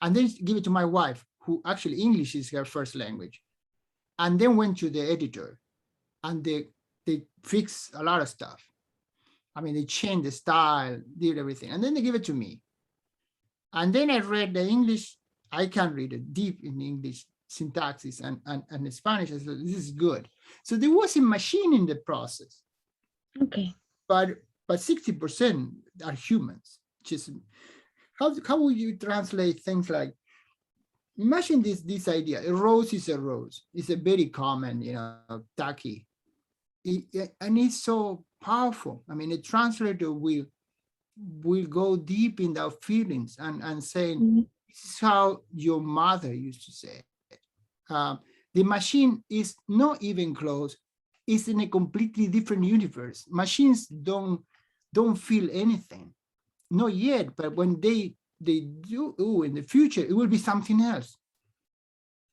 And then give it to my wife, who actually English is her first language. And then went to the editor, and they fix a lot of stuff. I mean, they changed the style, did everything. And then they give it to me. And then I read the English. I can read it deep in English syntaxes and Spanish. I said, this is good. So there was a machine in the process. Okay. But 60% are humans. Just how would you translate things like, imagine this idea, a rose is a rose. It's a very common, tacky. And it's so powerful. I mean, a translator will go deep in their feelings and saying, this is how your mother used to say it. The machine is not even close. It's in a completely different universe. Machines don't feel anything, not yet, but when they do in the future, it will be something else.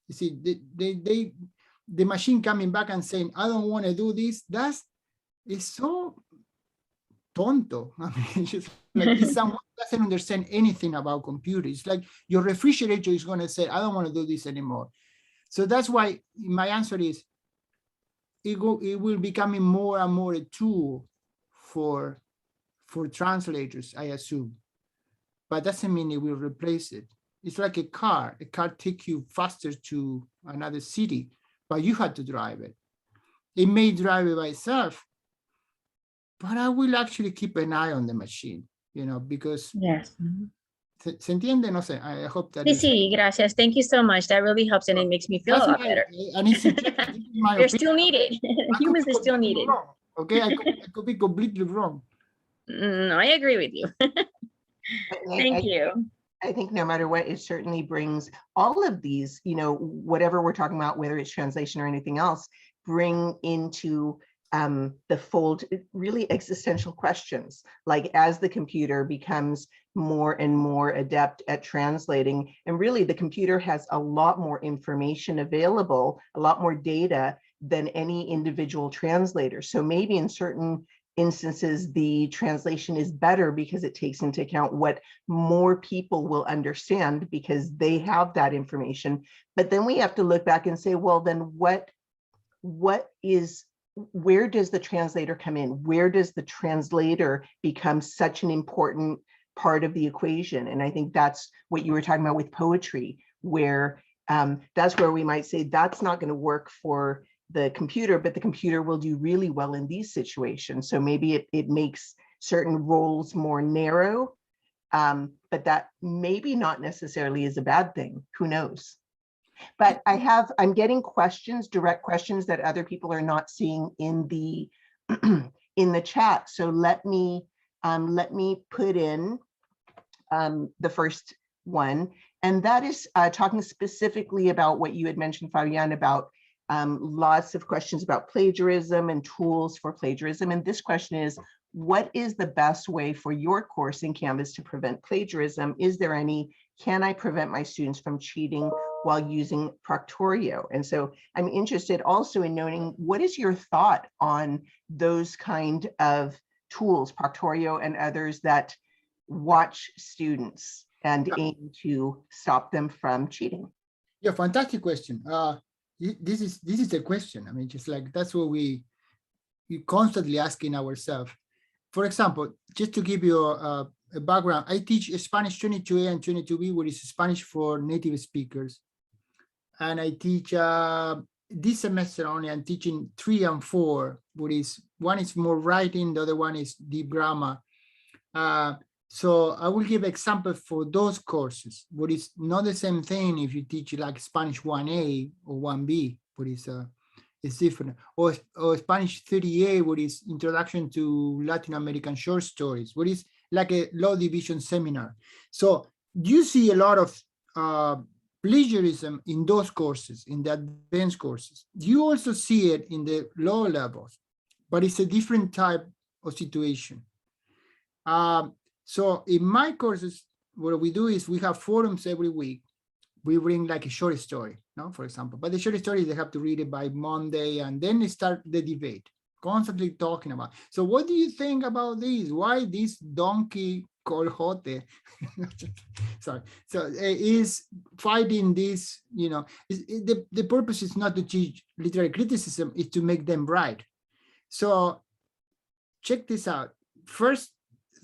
You see, the machine coming back and saying, I don't want to do this, it's so tonto. I mean, it's just like someone doesn't understand anything about computers. It's like your refrigerator is going to say, I don't want to do this anymore. So that's why my answer is, it will becoming more and more a tool for translators, I assume. But doesn't mean it will replace it. It's like a car. A car takes you faster to another city, but you had to drive it. It may drive it by itself, but I will actually keep an eye on the machine, because Yes. ¿se entiende? No sé. I hope that. Sí, gracias. Thank you so much. That really helps, and it makes me feel a lot better. And it's my They're still needed. Humans are still needed. Wrong, okay, I could be completely wrong. No, I agree with you. Thank you. I think no matter what, it certainly brings all of these, whatever we're talking about, whether it's translation or anything else, bring into the fold really existential questions. Like as the computer becomes more and more adept at translating, and really the computer has a lot more information available, a lot more data than any individual translator. So maybe in certain instances, the translation is better because it takes into account what more people will understand because they have that information. But then we have to look back and say, well, then where does the translator come in? Where does the translator become such an important part of the equation? And I think that's what you were talking about with poetry, where that's where we might say that's not going to work for the computer, but the computer will do really well in these situations. So maybe it makes certain roles more narrow, but that maybe not necessarily is a bad thing. Who knows? But I'm getting questions, direct questions that other people are not seeing in the in the chat. So let me put in the first one, and that is talking specifically about what you had mentioned, Fabian, about lots of questions about plagiarism and tools for plagiarism. And this question is, what is the best way for your course in Canvas to prevent plagiarism? Is there any? Can I prevent my students from cheating while using Proctorio? And so I'm interested also in knowing, what is your thought on those kind of tools, Proctorio and others, that watch students and aim to stop them from cheating? Yeah, fantastic question. This is a question. I mean, just like that's what we constantly asking ourselves. For example, just to give you a background, I teach Spanish 22A and 22B, which is Spanish for native speakers. And I teach this semester only, I'm teaching 3 and 4, which is one is more writing, the other one is deep grammar. So I will give example for those courses, but it's not the same thing if you teach like Spanish 1A or 1B, but it's different. Or Spanish 30A, what is Introduction to Latin American Short Stories, what is like a low division seminar. So you see a lot of plagiarism in those courses, in the advanced courses. You also see it in the lower levels, but it's a different type of situation. So in my courses, what we do is we have forums every week. We bring like a short story, no, for example, but the short story, they have to read it by Monday, and then they start the debate, constantly talking about. So what do you think about this? Why this donkey called Jote? Sorry. So is fighting this, the purpose is not to teach literary criticism, is to make them right. So check this out. First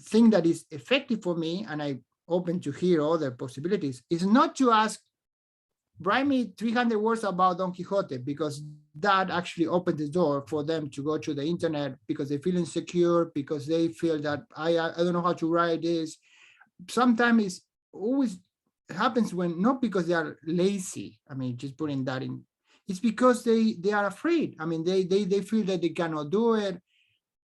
thing that is effective for me, and I open to hear other possibilities, is not to ask, write me 300 words about Don Quixote, because that actually opened the door for them to go to the internet because they feel insecure, because they feel that I don't know how to write this. Sometimes it's always happens when, not because they are lazy, I mean, just putting that in, it's because they are afraid. I mean, they feel that they cannot do it.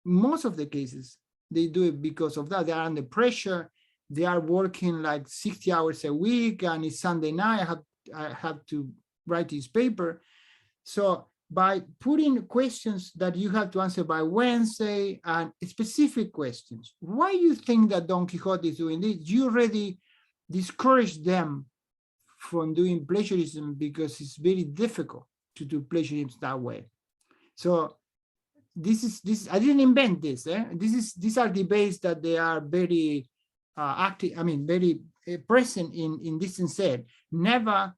Most of the cases, they do it because of that. They are under pressure. They are working like 60 hours a week, and it's Sunday night. I have to write this paper. So by putting questions that you have to answer by Wednesday, and specific questions, why you think that Don Quixote is doing this, you already discourage them from doing plagiarism, because it's very difficult to do plagiarism that way. So this is I didn't invent this. These are debates that they are very active. I mean, very present in this instead. Never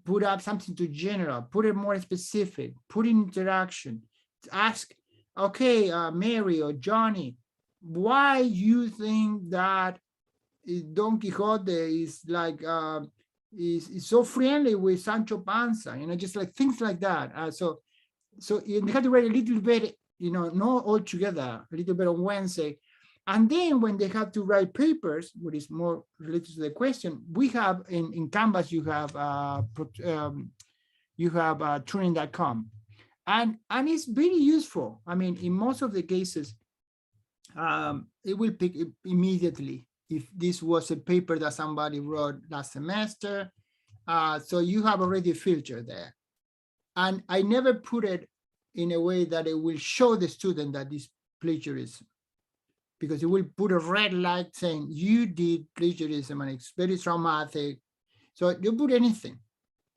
put up something too general. Put it more specific. Put in interaction. Ask, okay, Mary or Johnny, why you think that Don Quixote is like is so friendly with Sancho Panza? Just like things like that. So you have to write a little bit. Not all together, a little bit on Wednesday. And then when they have to write papers, what is more related to the question, we have in Canvas, you have Turing.com. And it's very useful. I mean, in most of the cases, it will pick it immediately. if this was a paper that somebody wrote last semester. So you have already a filter there. And I never put it in a way that it will show the student that this plagiarism, because it will put a red light saying you did plagiarism and it's very traumatic. So you put anything,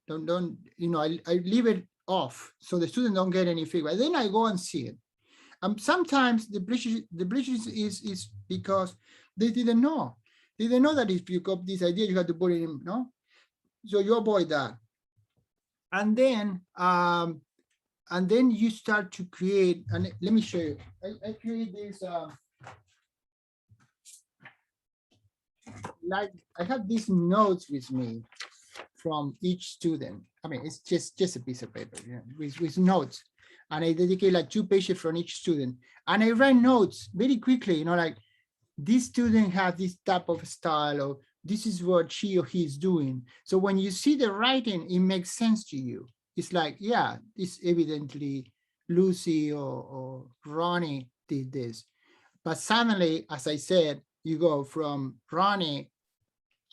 don't you know, I leave it off so the student don't get any feedback. Then I go and see it. Sometimes the plagiarism is because they didn't know. They didn't know that if you copy this idea, you have to put it in, no? So you avoid that. And then you start to create, and let me show you. I create this, like I have these notes with me from each student. I mean, it's just a piece of paper, you know, with notes. And I dedicate like 2 pages from each student. And I write notes very quickly, you know, like this student has this type of style, or this is what she or he is doing. So when you see the writing, it makes sense to you. It's like, yeah, it's evidently Lucy or Ronnie did this. But suddenly, as I said, you go from Ronnie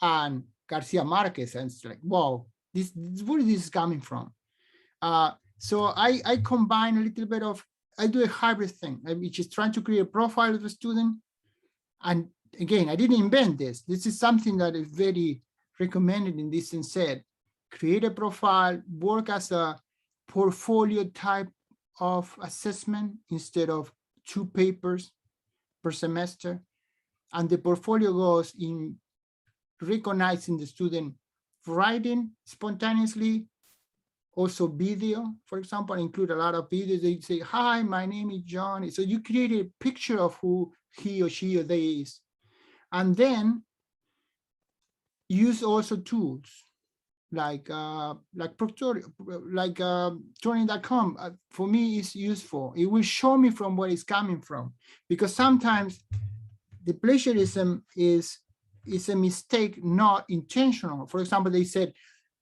and Garcia Marquez, and it's like, whoa, where is this coming from? So I combine a little bit of, I do a hybrid thing, which is trying to create a profile of the student. And again, I didn't invent this. This is something that is very recommended in this instead. Create a profile, work as a portfolio type of assessment instead of 2 papers per semester. And the portfolio goes in recognizing the student writing spontaneously, also video, for example, include a lot of videos. They say, hi, my name is John. So you create a picture of who he or she or they is. And then use also tools like Proctorio, like Turing.com. For me, is useful. It will show me from where it's coming from, because sometimes the plagiarism is a mistake, not intentional. For example, they said,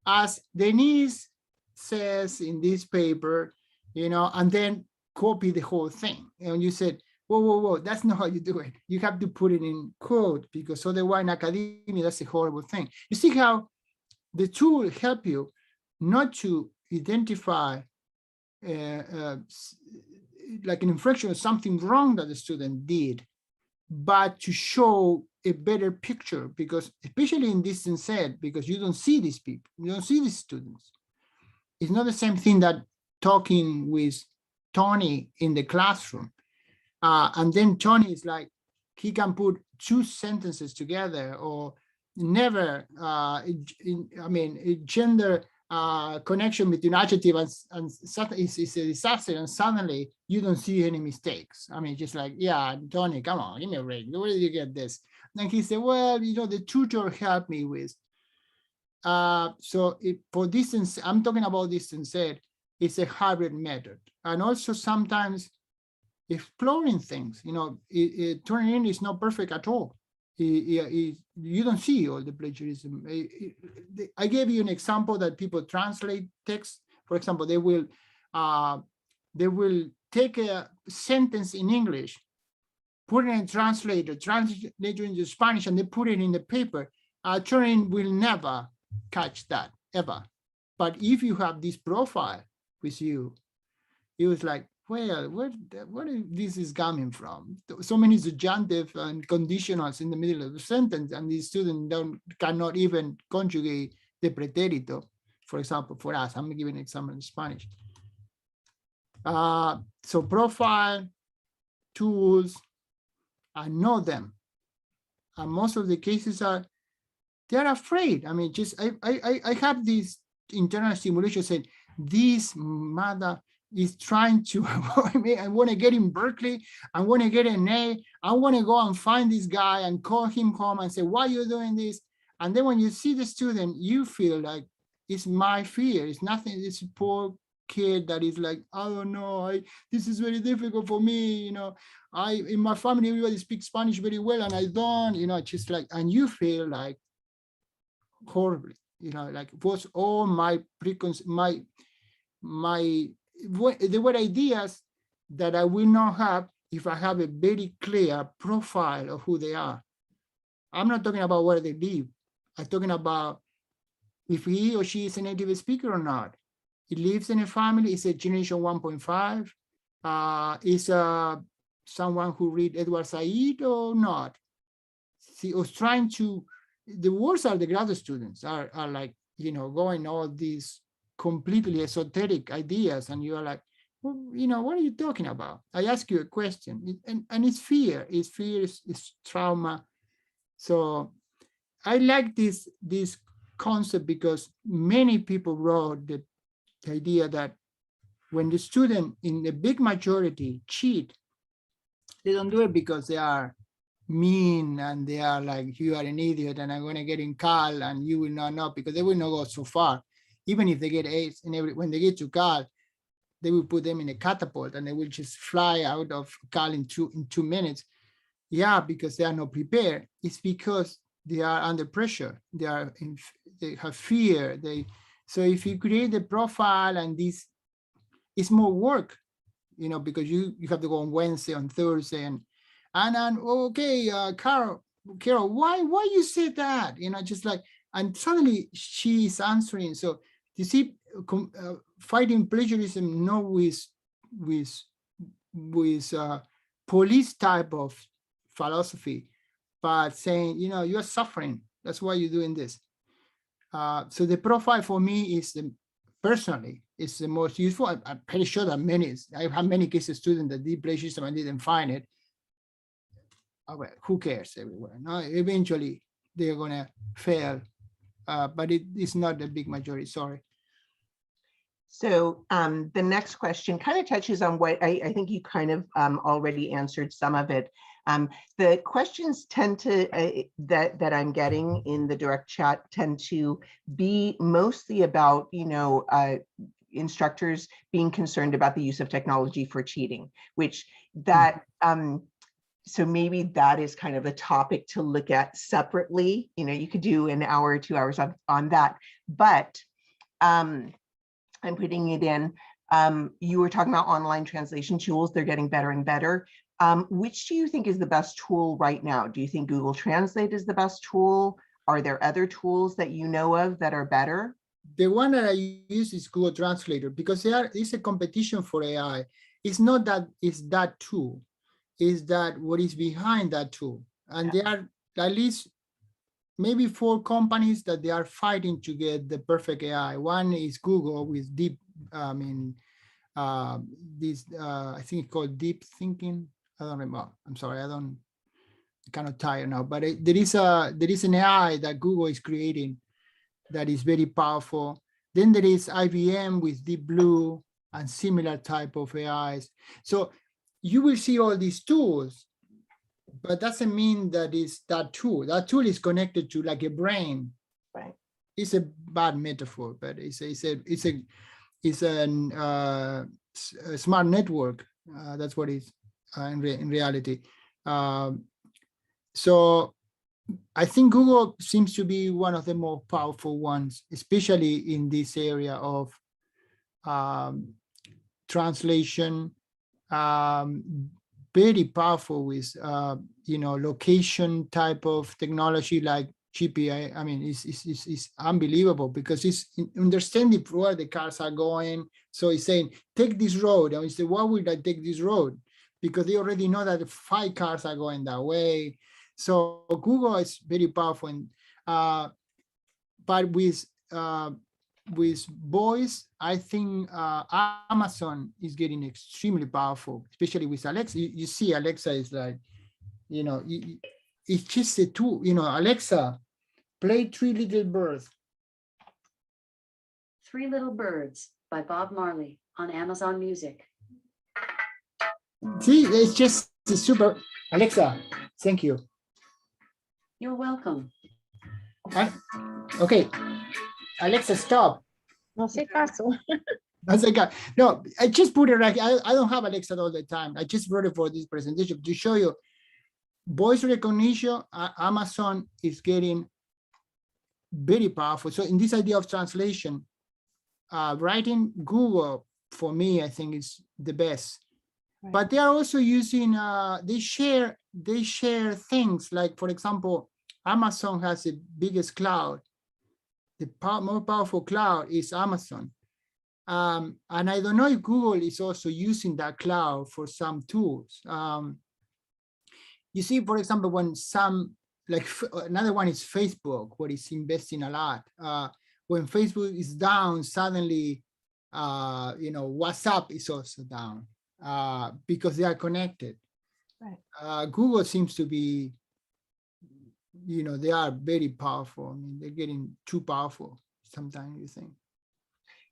as Denise says in this paper, you know, and then copy the whole thing. And you said, whoa, that's not how you do it. You have to put it in code, because otherwise in academia, that's a horrible thing. You see how the tool help you not to identify like an infraction or something wrong that the student did, but to show a better picture, because especially in distance ed, because you don't see these people, you don't see these students. It's not the same thing that talking with Tony in the classroom. And then Tony is like, he can put 2 sentences together, or never, gender connection between adjective and is a disaster, and suddenly you don't see any mistakes. I mean, just like, yeah, Tony, come on, give me a break. Where did you get this? And he said, well, you know, the tutor helped me with. So for distance, I'm talking about distance ed, it's a hybrid method. And also sometimes exploring things, you know, turning in is not perfect at all. You don't see all the plagiarism. I gave you an example that people translate text. For example, they will take a sentence in English, put it in a translator, translate it into Spanish, and they put it in the paper. Turing will never catch that, ever. But if you have this profile with you, it was like, well, where this is coming from? So many subjunctive and conditionals in the middle of the sentence, and the student cannot even conjugate the pretérito. For example, for us, I'm giving an example in Spanish. So profile, tools, I know them. And most of the cases they're afraid. I mean, just I have this internal stimulation saying, this mother is trying to avoid me. I want to get in Berkeley. I want to get an A. I want to go and find this guy and call him home and say, why are you doing this? And then when you see the student, you feel like it's my fear. It's nothing. It's a poor kid that is like, I don't know. This is very difficult for me. You know, in my family, everybody speaks Spanish very well, and I don't. You know, just like, and you feel like horribly. You know, like it was all my preconceived, there were ideas that I will not have if I have a very clear profile of who they are. I'm not talking about where they live. I'm talking about if he or she is a native speaker or not. He lives in a family, is a generation 1.5, is someone who read Edward Said or not. See, was trying to, the worst are the graduate students are like, you know, going all these completely esoteric ideas, and you are like, well, you know, what are you talking about? I ask you a question, and it's fear, it's trauma. So I like this concept because many people wrote the idea that when the student in the big majority cheat, they don't do it because they are mean and they are like, you are an idiot and I'm going to get in Cal and you will not know, because they will not go so far. Even if they get A's and when they get to Cal, they will put them in a catapult and they will just fly out of Cal in 2 minutes. Yeah, because they are not prepared. It's because they are under pressure. They have fear. So if you create the profile, and this is more work, you know, because you have to go on Wednesday, on Thursday, and okay, Carol, why you said that? You know, just like, and suddenly she's answering. So you see, fighting plagiarism, not with police type of philosophy, but saying, you know, you're suffering. That's why you're doing this. So the profile for me is personally is the most useful. I'm pretty sure that I have many cases of students that did plagiarism and didn't find it. Oh, well, who cares everywhere? No, eventually they're gonna fail, but it is not the big majority. Sorry. So the next question kind of touches on what I think you kind of already answered some of it. The questions tend to, that I'm getting in the direct chat tend to be mostly about, you know, instructors being concerned about the use of technology for cheating, which that, so maybe that is kind of a topic to look at separately. You know, you could do an hour or 2 hours on that, but I'm putting it in. You were talking about online translation tools. They're getting better and better. Which do you think is the best tool right now? Do you think Google Translate is the best tool? Are there other tools that you know of that are better? The one that I use is Google Translator, because it's a competition for AI. It's not that it's that tool, is that what is behind that tool. And there are at least maybe 4 companies that they are fighting to get the perfect AI. One is Google with deep, I think it's called deep thinking. I don't remember. I'm sorry, I'm kind of tired now, but there is an AI that Google is creating that is very powerful. Then there is IBM with Deep Blue and similar type of AIs. So you will see all these tools, but doesn't mean that it's that tool. That tool is connected to like a brain. Right. It's a bad metaphor, but it's a smart network. That's what it is in reality. So I think Google seems to be one of the more powerful ones, especially in this area of translation. Very powerful with you know, location type of technology like GPA. I mean, it's unbelievable because it's understanding where the cars are going. So it's saying, take this road. And we say, why would I take this road? Because they already know that 5 cars are going that way. So Google is very powerful. And, but with voice, I think Amazon is getting extremely powerful, especially with Alexa. You see, Alexa is like, you know, it's just a tool. You know, Alexa, play 3 Little Birds. 3 Little Birds by Bob Marley on Amazon Music. See, it's just super. Alexa, thank you. You're welcome. Okay, Alexa, stop. No sé caso. That's a guy. No, I just put it right. I don't have Alexa all the time. I just wrote it for this presentation to show you voice recognition. Amazon is getting very powerful. So in this idea of translation, writing Google, for me, I think is the best. Right. But they are also using, they share things like, for example, Amazon has the biggest cloud. The more powerful cloud is Amazon. And I don't know if Google is also using that cloud for some tools. You see, for example, when another one is Facebook, where it's investing a lot. When Facebook is down, suddenly, WhatsApp is also down because they are connected. Right. Google seems to be, they are very powerful. I mean, they're getting too powerful sometimes, you think.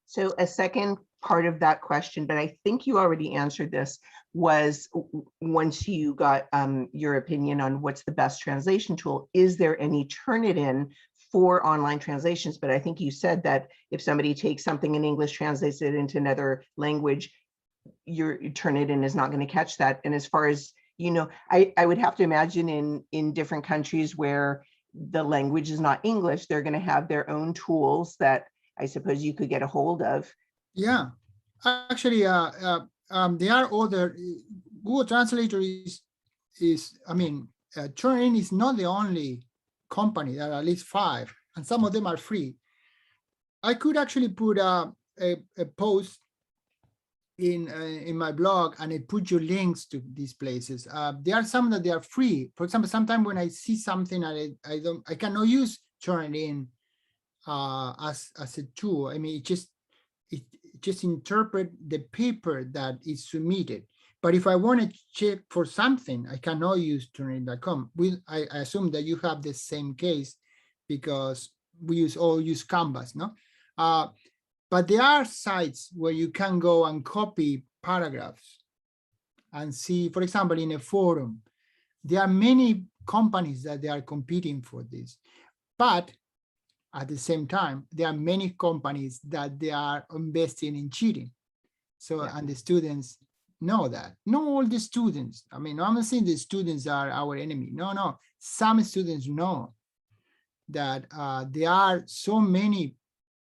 So a second part of that question, but I think you already answered this, was once you got your opinion on what's the best translation tool, is there any Turnitin for online translations? But I think you said that if somebody takes something in English, translates it into another language, your Turnitin is not going to catch that. And as far as I would have to imagine in different countries where the language is not English, they're going to have their own tools that I suppose you could get a hold of. Yeah, actually, there are other. Google Translator Turnitin is not the only company. There are at least 5, and some of them are free. I could actually put a post in my blog, and it put you links to these places. There are some that they are free. For example, sometimes when I see something I cannot use Turnitin as a tool. I mean, it just interpret the paper that is submitted. But if I want to check for something, I cannot use Turnitin.com. I assume that you have the same case because we all use Canvas, no? But there are sites where you can go and copy paragraphs and see, for example, in a forum, there are many companies that they are competing for this. But at the same time, there are many companies that they are investing in cheating. So, Yeah. And the students know that. Not all the students. I mean, I'm not saying the students are our enemy. No. Some students know that there are so many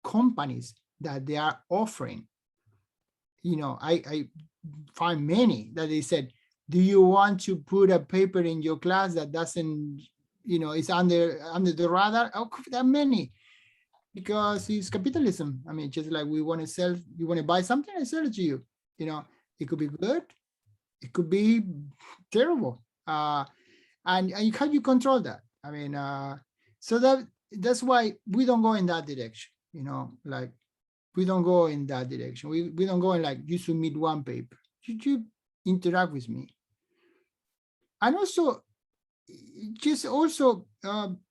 companies that they are offering. I find many that they said, do you want to put a paper in your class that doesn't, is under the radar? Oh, there are many. Because it's capitalism. I mean, just like we want to sell, you want to buy something, I sell it to you. It could be good, it could be terrible. And how do you control that? I mean, so that's why we don't go in that direction. Like we don't go in that direction. We don't go in like you submit one paper. You interact with me. And also, just also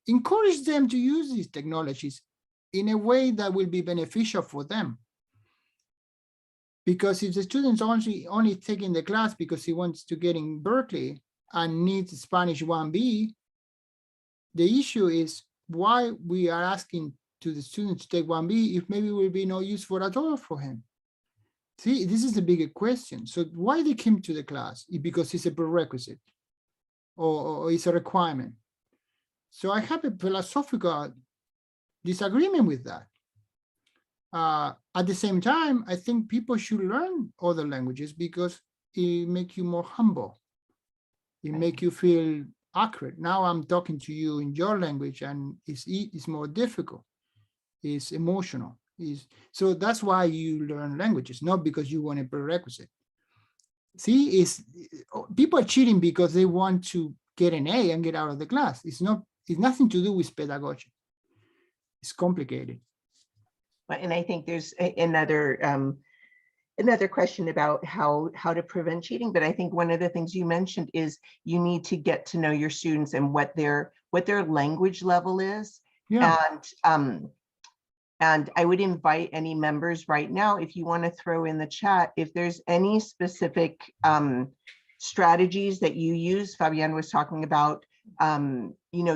encourage them to use these technologies in a way that will be beneficial for them. Because if the student's only taking the class because he wants to get in Berkeley and needs Spanish 1B, the issue is why we are asking to the student to take 1B if maybe will be no use for at all for him. See, this is the bigger question. So why they came to the class? Because it's a prerequisite or it's a requirement. So I have a philosophical disagreement with that. At the same time, I think people should learn other languages because it makes you more humble. It makes you feel accurate. Now I'm talking to you in your language and it's more difficult. It's emotional. So that's why you learn languages, not because you want a prerequisite. See, people are cheating because they want to get an A and get out of the class. It's nothing to do with pedagogy. It's complicated. And I think there's another question about how to prevent cheating. But I think one of the things you mentioned is you need to get to know your students and what their language level is. Yeah. And I would invite any members right now, if you want to throw in the chat, if there's any specific strategies that you use. Fabian was talking about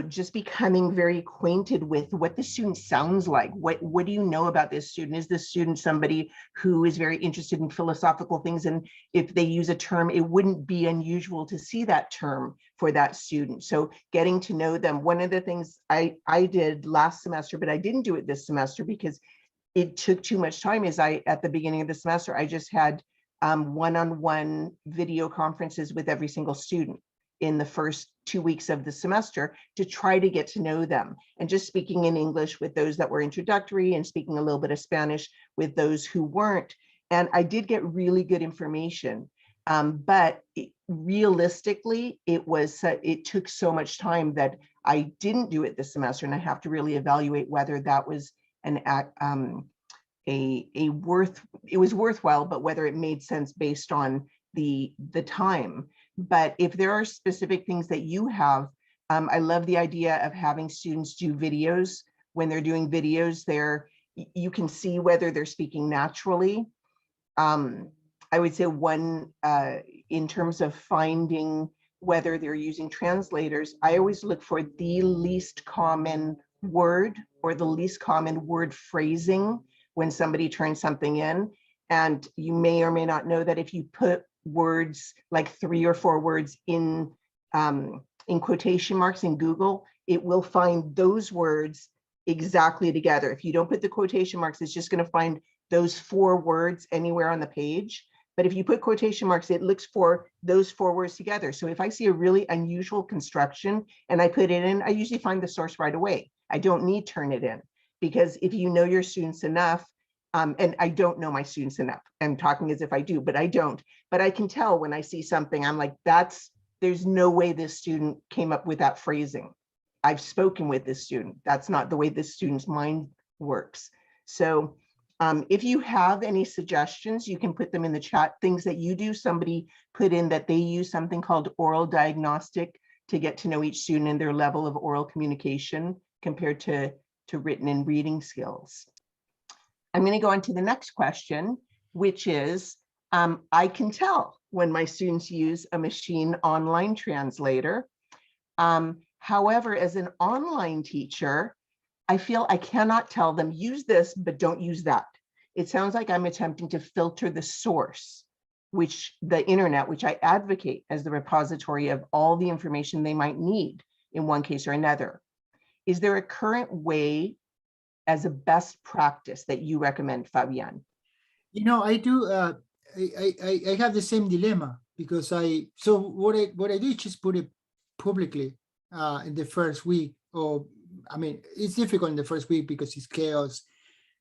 just becoming very acquainted with what the student sounds like. What do you know about this student? Is this student somebody who is very interested in philosophical things? And if they use a term, it wouldn't be unusual to see that term for that student. So getting to know them. One of the things I did last semester, but I didn't do it this semester because it took too much time, is at the beginning of the semester, I just had one-on-one video conferences with every single student. in the first 2 weeks of the semester to try to get to know them, and just speaking in English with those that were introductory and speaking a little bit of Spanish with those who weren't. And I did get really good information. But realistically, it took so much time that I didn't do it this semester, and I have to really evaluate whether that was it was worthwhile, but whether it made sense based on the time. But if there are specific things that you have, I love the idea of having students do videos. When they're doing videos, you can see whether they're speaking naturally. I would say one, in terms of finding whether they're using translators, I always look for the least common word or the least common word phrasing when somebody turns something in. And you may or may not know that if you put words like 3 or 4 words in quotation marks in Google, it will find those words exactly together. If you don't put the quotation marks, it's just going to find those 4 words anywhere on the page. But if you put quotation marks, it looks for those 4 words together. So if I see a really unusual construction and I put it in, I usually find the source right away. I don't need Turnitin, because if you know your students enough, and I don't know my students enough, I'm talking as if I do, but I don't. But I can tell when I see something, I'm like, there's no way this student came up with that phrasing. I've spoken with this student. That's not the way this student's mind works. So if you have any suggestions, you can put them in the chat. Things that you do. Somebody put in that they use something called oral diagnostic to get to know each student and their level of oral communication compared to written and reading skills. I'm going to go on to the next question, which is, I can tell when my students use a machine online translator. However, as an online teacher, I feel I cannot tell them use this, but don't use that. It sounds like I'm attempting to filter the source, which the internet, which I advocate as the repository of all the information they might need in one case or another. Is there a current way as a best practice that you recommend, Fabian? You know, I do. I have the same dilemma, because so what I do is just put it publicly in the first week. Or I mean, it's difficult in the first week because it's chaos.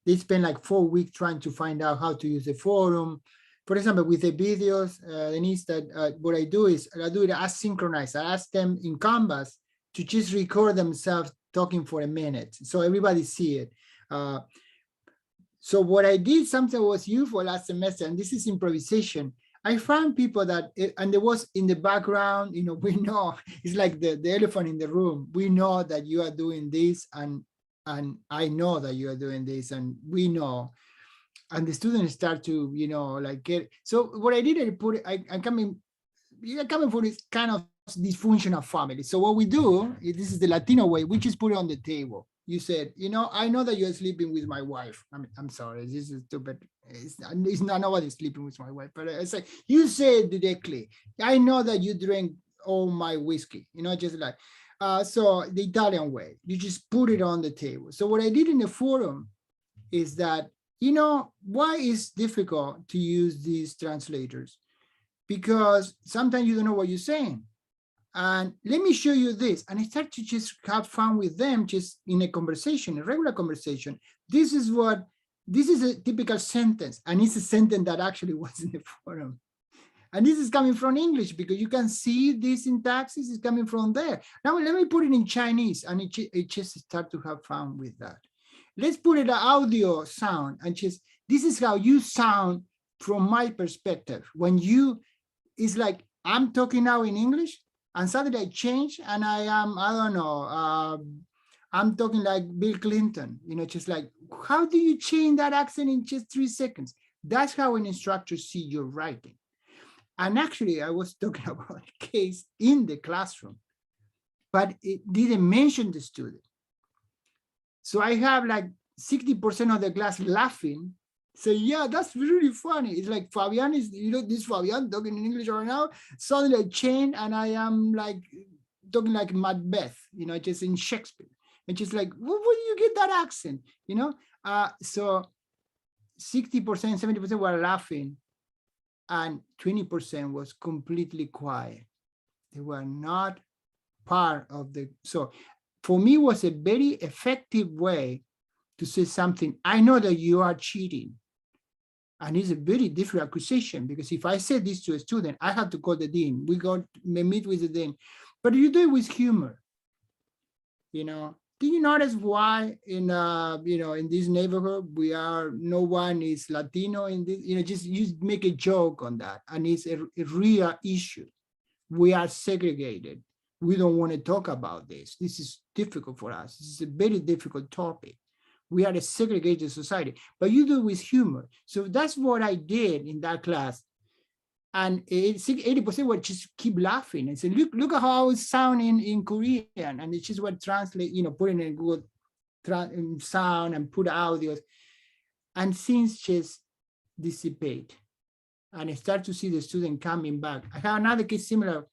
They spend like 4 weeks trying to find out how to use the forum. For example, with the videos, Denise, that what I do is I do it asynchronized. I ask them in Canvas to just record themselves talking for a minute, so everybody see it. So what I did, something was useful last semester, and this is improvisation. I found people that, and there was in the background, you know, we know, it's like the elephant in the room. We know that you are doing this, and I know that you are doing this, and we know. And the students start to, you know, like get, so what I did, I put, I'm coming from this kind of dysfunctional family. So what we do, this is the Latino way, we just put it on the table. You said, you know, I know that you're sleeping with my wife. I mean, I'm sorry, this is stupid. It's not nobody sleeping with my wife, but it's like, you say directly, I know that you drink all my whiskey, you know, just like, so the Italian way, you just put it on the table. So what I did in the forum is that, you know, why is difficult to use these translators? Because sometimes you don't know what you're saying. And let me show you this. And I start to just have fun with them, just in a conversation, a regular conversation. This is a typical sentence. And it's a sentence that actually was in the forum. And this is coming from English, because you can see this syntax is coming from there. Now let me put it in Chinese, and it just start to have fun with that. Let's put it an audio sound, and just, this is how you sound from my perspective. When you, it's like, I'm talking now in English, and suddenly I change, and I am, I don't know, I'm talking like Bill Clinton, you know, just like, how do you change that accent in just 3 seconds? That's how an instructor see your writing. And actually, I was talking about a case in the classroom, but it didn't mention the student. So I have like 60% of the class laughing, say, yeah, that's really funny. It's like Fabian is, you know, this Fabian talking in English right now, suddenly I change and I am like talking like Macbeth, you know, just in Shakespeare. And just like, where do you get that accent? You know, so 60%, 70% were laughing, and 20% was completely quiet. They were not part of the, so for me, it was a very effective way to say something. I know that you are cheating. And it's a very different accusation, because if I say this to a student, I have to call the dean. We go meet with the dean, but you do it with humor. You know, do you notice why in in this neighborhood no one is Latino in this? Just you make a joke on that, and it's a real issue. We are segregated. We don't want to talk about this. This is difficult for us. This is a very difficult topic. We are a segregated society, but you do it with humor. So that's what I did in that class. And 80% would just keep laughing and say, look at how it sounds in Korean. And it's just what translate, put in a good sound and put audios. And things just dissipate. And I start to see the student coming back. I have another case similar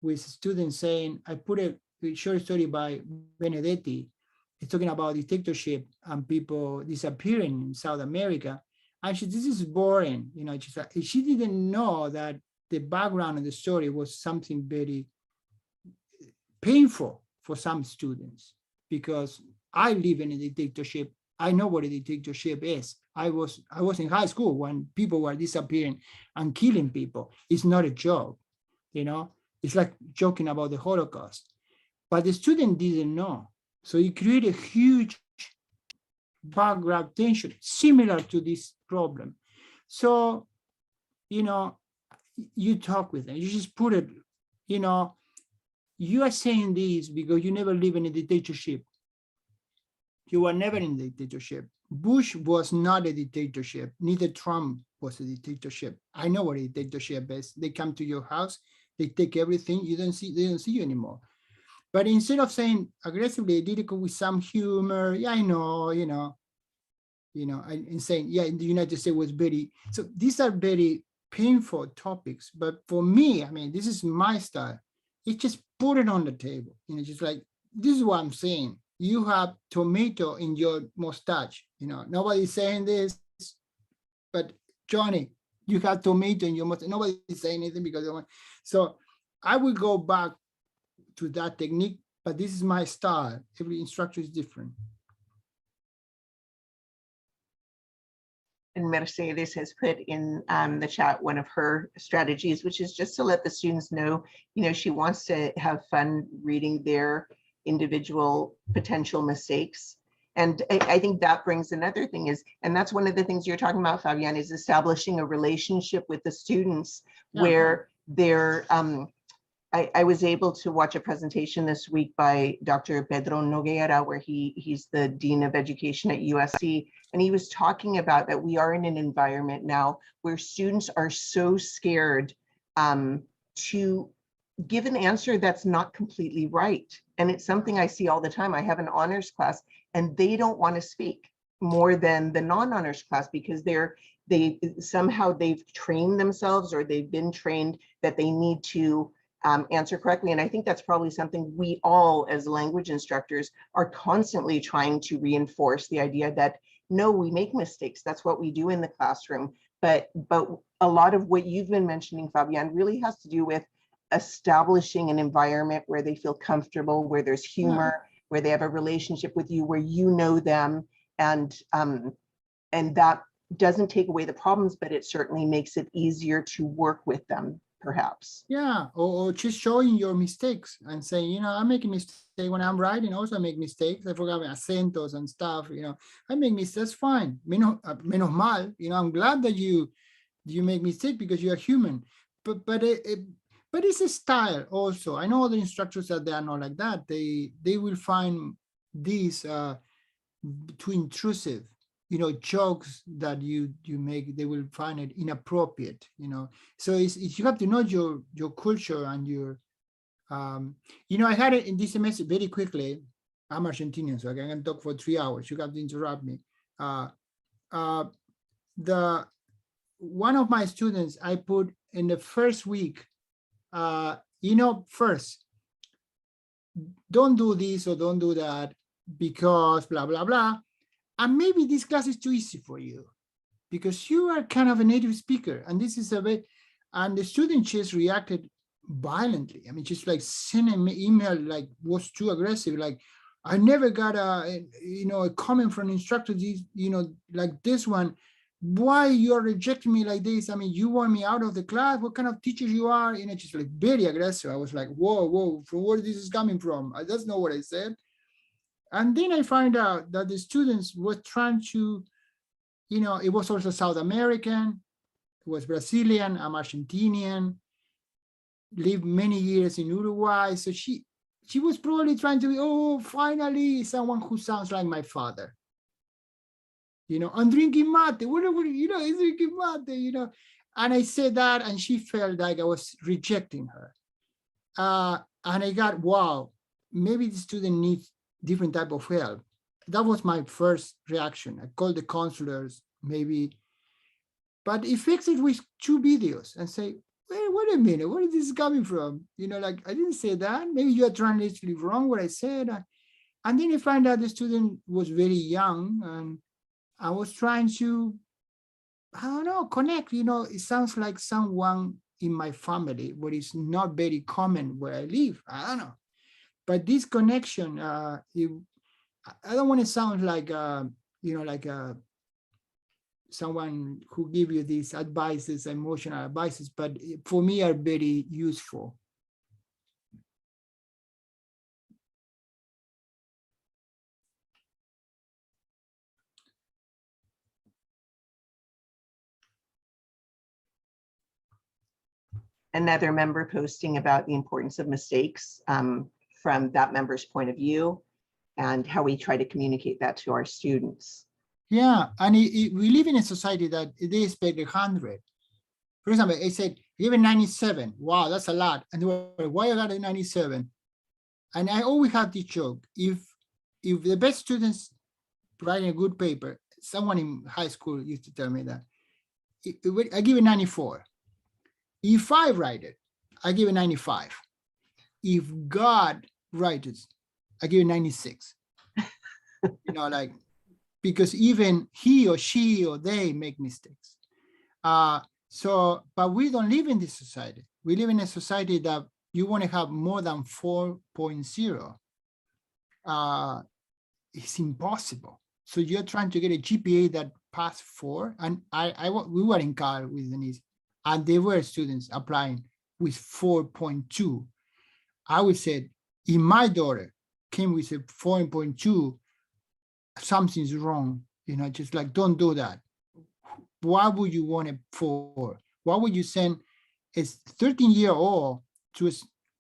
with students saying, I put a short story by Benedetti. It's talking about dictatorship and people disappearing in South America. And this is boring. She didn't know that the background of the story was something very painful for some students, because I live in a dictatorship. I know what a dictatorship is. I was in high school when people were disappearing and killing people. It's not a joke, It's like joking about the Holocaust. But the student didn't know. So it created a huge background tension similar to this problem. So, you talk with them, you just put it, you are saying this because you never live in a dictatorship. You were never in a dictatorship. Bush was not a dictatorship. Neither Trump was a dictatorship. I know what a dictatorship is. They come to your house, they take everything, they don't see you anymore. But instead of saying aggressively, I did it with some humor. Yeah, I know, and saying, yeah, in the United States was very, so these are very painful topics. But for me, this is my style. It's just put it on the table, just like, this is what I'm saying. You have tomato in your mustache, nobody's saying this, but Johnny, you have tomato in your mustache. Nobody's saying anything because they want. So I will go back to that technique, but this is my style. Every instructor is different. And Mercedes has put in the chat one of her strategies, which is just to let the students know, she wants to have fun reading their individual potential mistakes. And I think that brings another thing is, and that's one of the things you're talking about, Fabian, is establishing a relationship with the students where they're, I was able to watch a presentation this week by Dr. Pedro Nogueira, where he's the Dean of Education at USC. And he was talking about that we are in an environment now where students are so scared to give an answer that's not completely right. And it's something I see all the time. I have an honors class and they don't want to speak more than the non-honors class because they've trained themselves, or they've been trained that they need to answer correctly. And I think that's probably something we all as language instructors are constantly trying to reinforce, the idea that no, we make mistakes. That's what we do in the classroom. But a lot of what you've been mentioning, Fabian, really has to do with establishing an environment where they feel comfortable, where there's humor, where they have a relationship with you, where you know them, and that doesn't take away the problems, but it certainly makes it easier to work with them, perhaps. Yeah, or just showing your mistakes and saying, I make a mistake when I'm writing. Also, I make mistakes. I forgot my acentos and stuff. I make mistakes. That's fine. Menos mal. I'm glad that you make mistakes because you are human. But it's a style also. I know other instructors that they are not like that. They will find these too intrusive. Jokes that you make, they will find it inappropriate. So it's you have to know your culture and your. I had it in this semester very quickly. I'm Argentinian, so I can talk for 3 hours. You have to interrupt me. One of my students, I put in the first week. First, don't do this or don't do that because blah blah blah. And maybe this class is too easy for you because you are kind of a native speaker, and this is and the student just reacted violently. I mean, just like sending me email, like was too aggressive. Like I never got a comment from instructor, like this one. Why you are rejecting me like this? I mean, you want me out of the class? What kind of teacher you are? Just like very aggressive. I was like, whoa, from where this is coming from? That's not what I said. And then I find out that the students were trying to, it was also South American, it was Brazilian, I'm Argentinian, lived many years in Uruguay. So she was probably trying to be, oh, finally someone who sounds like my father. I'm drinking mate, whatever, he's drinking mate, And I said that, and she felt like I was rejecting her. And I got, wow, maybe the student needs different type of help. That was my first reaction. I called the counselors, maybe, but it fixed it with 2 videos and say, wait a minute, where is this coming from? Like, I didn't say that. Maybe you are translating wrong what I said. And then I find out the student was very young, and I was trying to, I don't know, connect. It sounds like someone in my family, but it's not very common where I live. I don't know. But this connection, I don't want to sound like, someone who give you these advices, emotional advices, but for me are very useful. Another member posting about the importance of mistakes from that member's point of view and how we try to communicate that to our students. Yeah, and we live in a society that they expect 100. For example, I said, give it 97. Wow, that's a lot. And they were like, why I got a 97? And I always have this joke. If the best students writing a good paper, someone in high school used to tell me that, I give it 94. If I write it, I give it 95. If God writes it, I give it 96. Like, because even he or she or they make mistakes. But we don't live in this society. We live in a society that you want to have more than 4.0. It's impossible. So you're trying to get a GPA that passed 4. And we were in Cal with Denise, and there were students applying with 4.2. I would say, if my daughter came with a 4.2, something's wrong. Just like, don't do that. Why would you want a 4? Why would you send a 13-year-old to a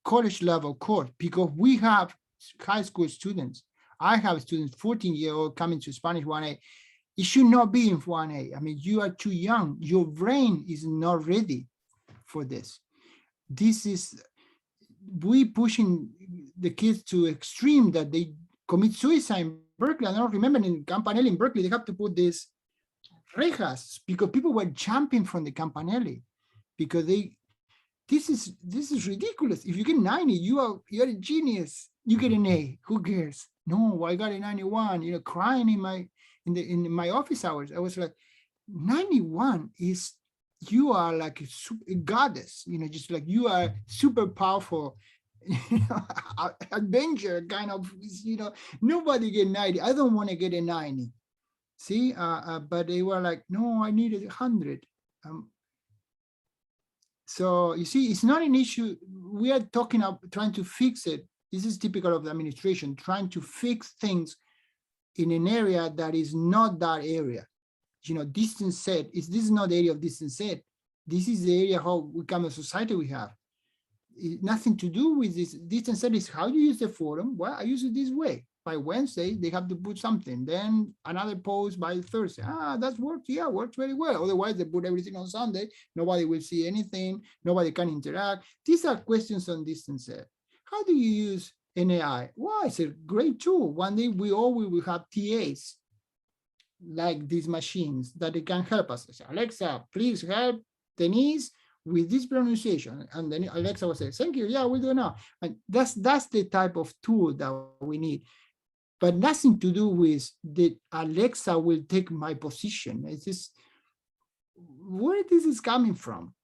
college level course? Because we have high school students. I have students, 14-year-old coming to Spanish 1A. It should not be in 1A. I mean, you are too young. Your brain is not ready for this. We pushing the kids to extreme that they commit suicide in Berkeley. I don't remember in Campanelli in Berkeley, they have to put this rejas because people were jumping from the Campanelli because this is ridiculous. If you get 90, you're a genius. You get an A. Who cares? No, I got a 91. Crying in my office hours. I was like, 91 is, you are like a goddess. Just like you are super powerful. Adventure kind of. Nobody get 90. I don't want to get a 90. See, but they were like, no, I needed 100. So you see, it's not an issue. We are talking about trying to fix it. This is typical of the administration, trying to fix things in an area that is not that area. Distance set, this is not the area of distance set. This is the area how we come a society we have. Nothing to do with this. Distance set is how you use the forum. Well, I use it this way. By Wednesday, they have to put something. Then another post by Thursday. That worked. Yeah, works very well. Otherwise, they put everything on Sunday. Nobody will see anything. Nobody can interact. These are questions on distance set. How do you use NAI? Well, it's a great tool. One day we will have TAs like these machines that they can help us. Say, Alexa, please help Denise with this pronunciation. And then Alexa will say, thank you. Yeah, we'll do it now. And that's the type of tool that we need. But nothing to do with that Alexa will take my position. It's just where this is coming from.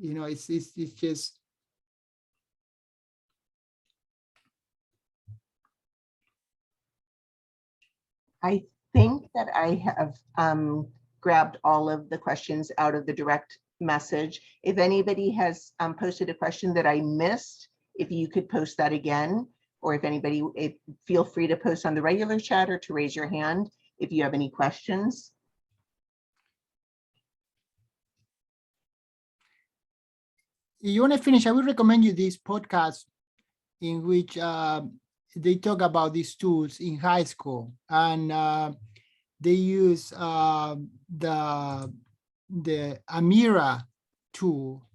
It's just I think that I have grabbed all of the questions out of the direct message. If anybody has posted a question that I missed, if you could post that again, or if anybody, feel free to post on the regular chat or to raise your hand if you have any questions. If you want to finish, I would recommend you this podcast in which they talk about these tools in high school, and they use the Amira tool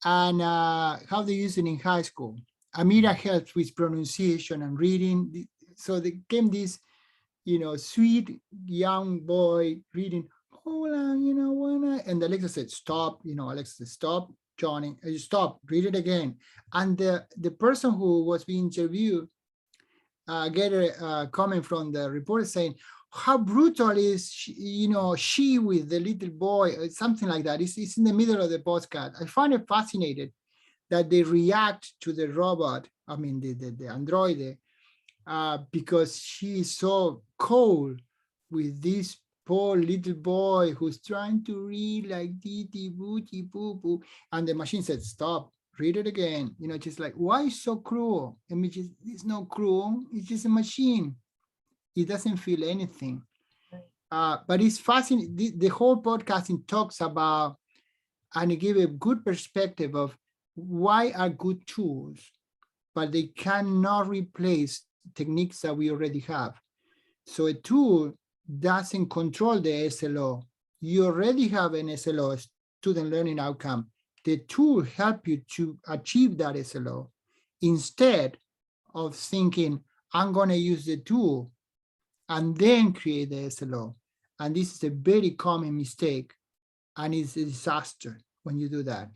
and how they use it in high school. Amira helps with pronunciation and reading. So they came this, sweet young boy reading, hola, and Alexa said, stop, Alexa said, stop, Johnny, stop, read it again. And the person who was being interviewed get a comment from the reporter saying, how brutal is she with the little boy, something like that. It's in the middle of the podcast. I find it fascinating that they react to the robot, I mean, the android, because she is so cold with this poor little boy who's trying to read like titi booty boo boo, and the machine said, stop, read it again. Just like, why so cruel? I mean, it's not cruel, it's just a machine. It doesn't feel anything. But it's fascinating. The whole podcasting talks about and give a good perspective of why are good tools, but they cannot replace techniques that we already have. So a tool doesn't control the SLO. You already have an SLO, student learning outcome. The tool helps you to achieve that SLO instead of thinking, I'm going to use the tool and then create the SLO. And this is a very common mistake, and it's a disaster when you do that,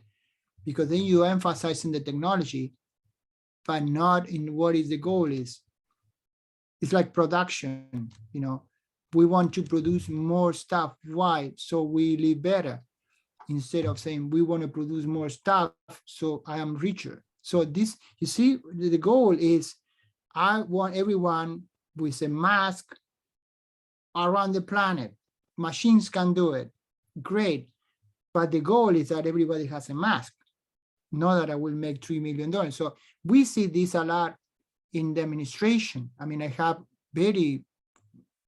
because then you emphasize in the technology, but not in what is the goal is. It's like production, we want to produce more stuff. Why? So we live better, instead of saying we want to produce more stuff so I am richer. So this, you see, the goal is I want everyone with a mask around the planet. Machines can do it, great. But the goal is that everybody has a mask, not that I will make $3 million. So we see this a lot in the administration. I mean, I have very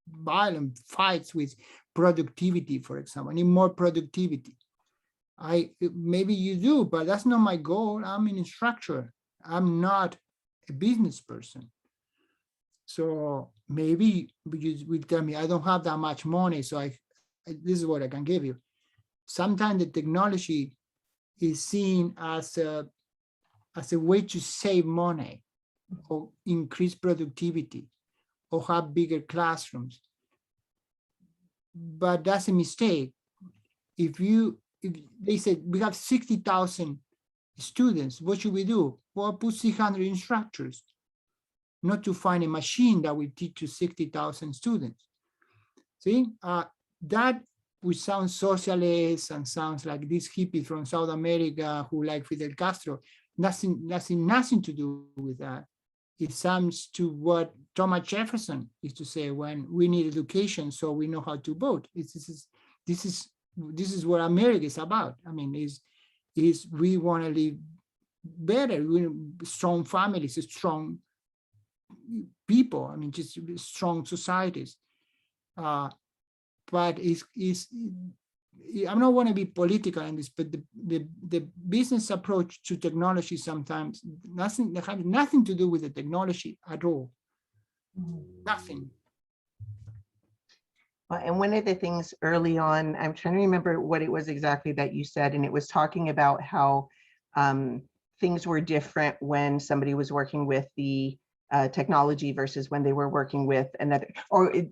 violent fights with productivity, for example. I need more productivity. Maybe you do, but that's not my goal. I'm an instructor. I'm not a business person. So maybe you will tell me I don't have that much money, so this is what I can give you. Sometimes the technology is seen as a way to save money or increase productivity or have bigger classrooms. But that's a mistake. If they said we have 60,000 students, what should we do? Well, put 600 instructors, not to find a machine that will teach to 60,000 students. See, that which sounds socialist and sounds like this hippie from South America who like Fidel Castro, nothing to do with that. It sounds to what Thomas Jefferson used to say, when we need education so we know how to vote. This is what America is about. I mean, is we want to live better, strong families, strong people. I mean, just strong societies. But I don't want to be political in this, but the business approach to technology sometimes has nothing to do with the technology at all. Nothing. Well, and one of the things early on, I'm trying to remember what it was exactly that you said, and it was talking about how things were different when somebody was working with the technology versus when they were working with another,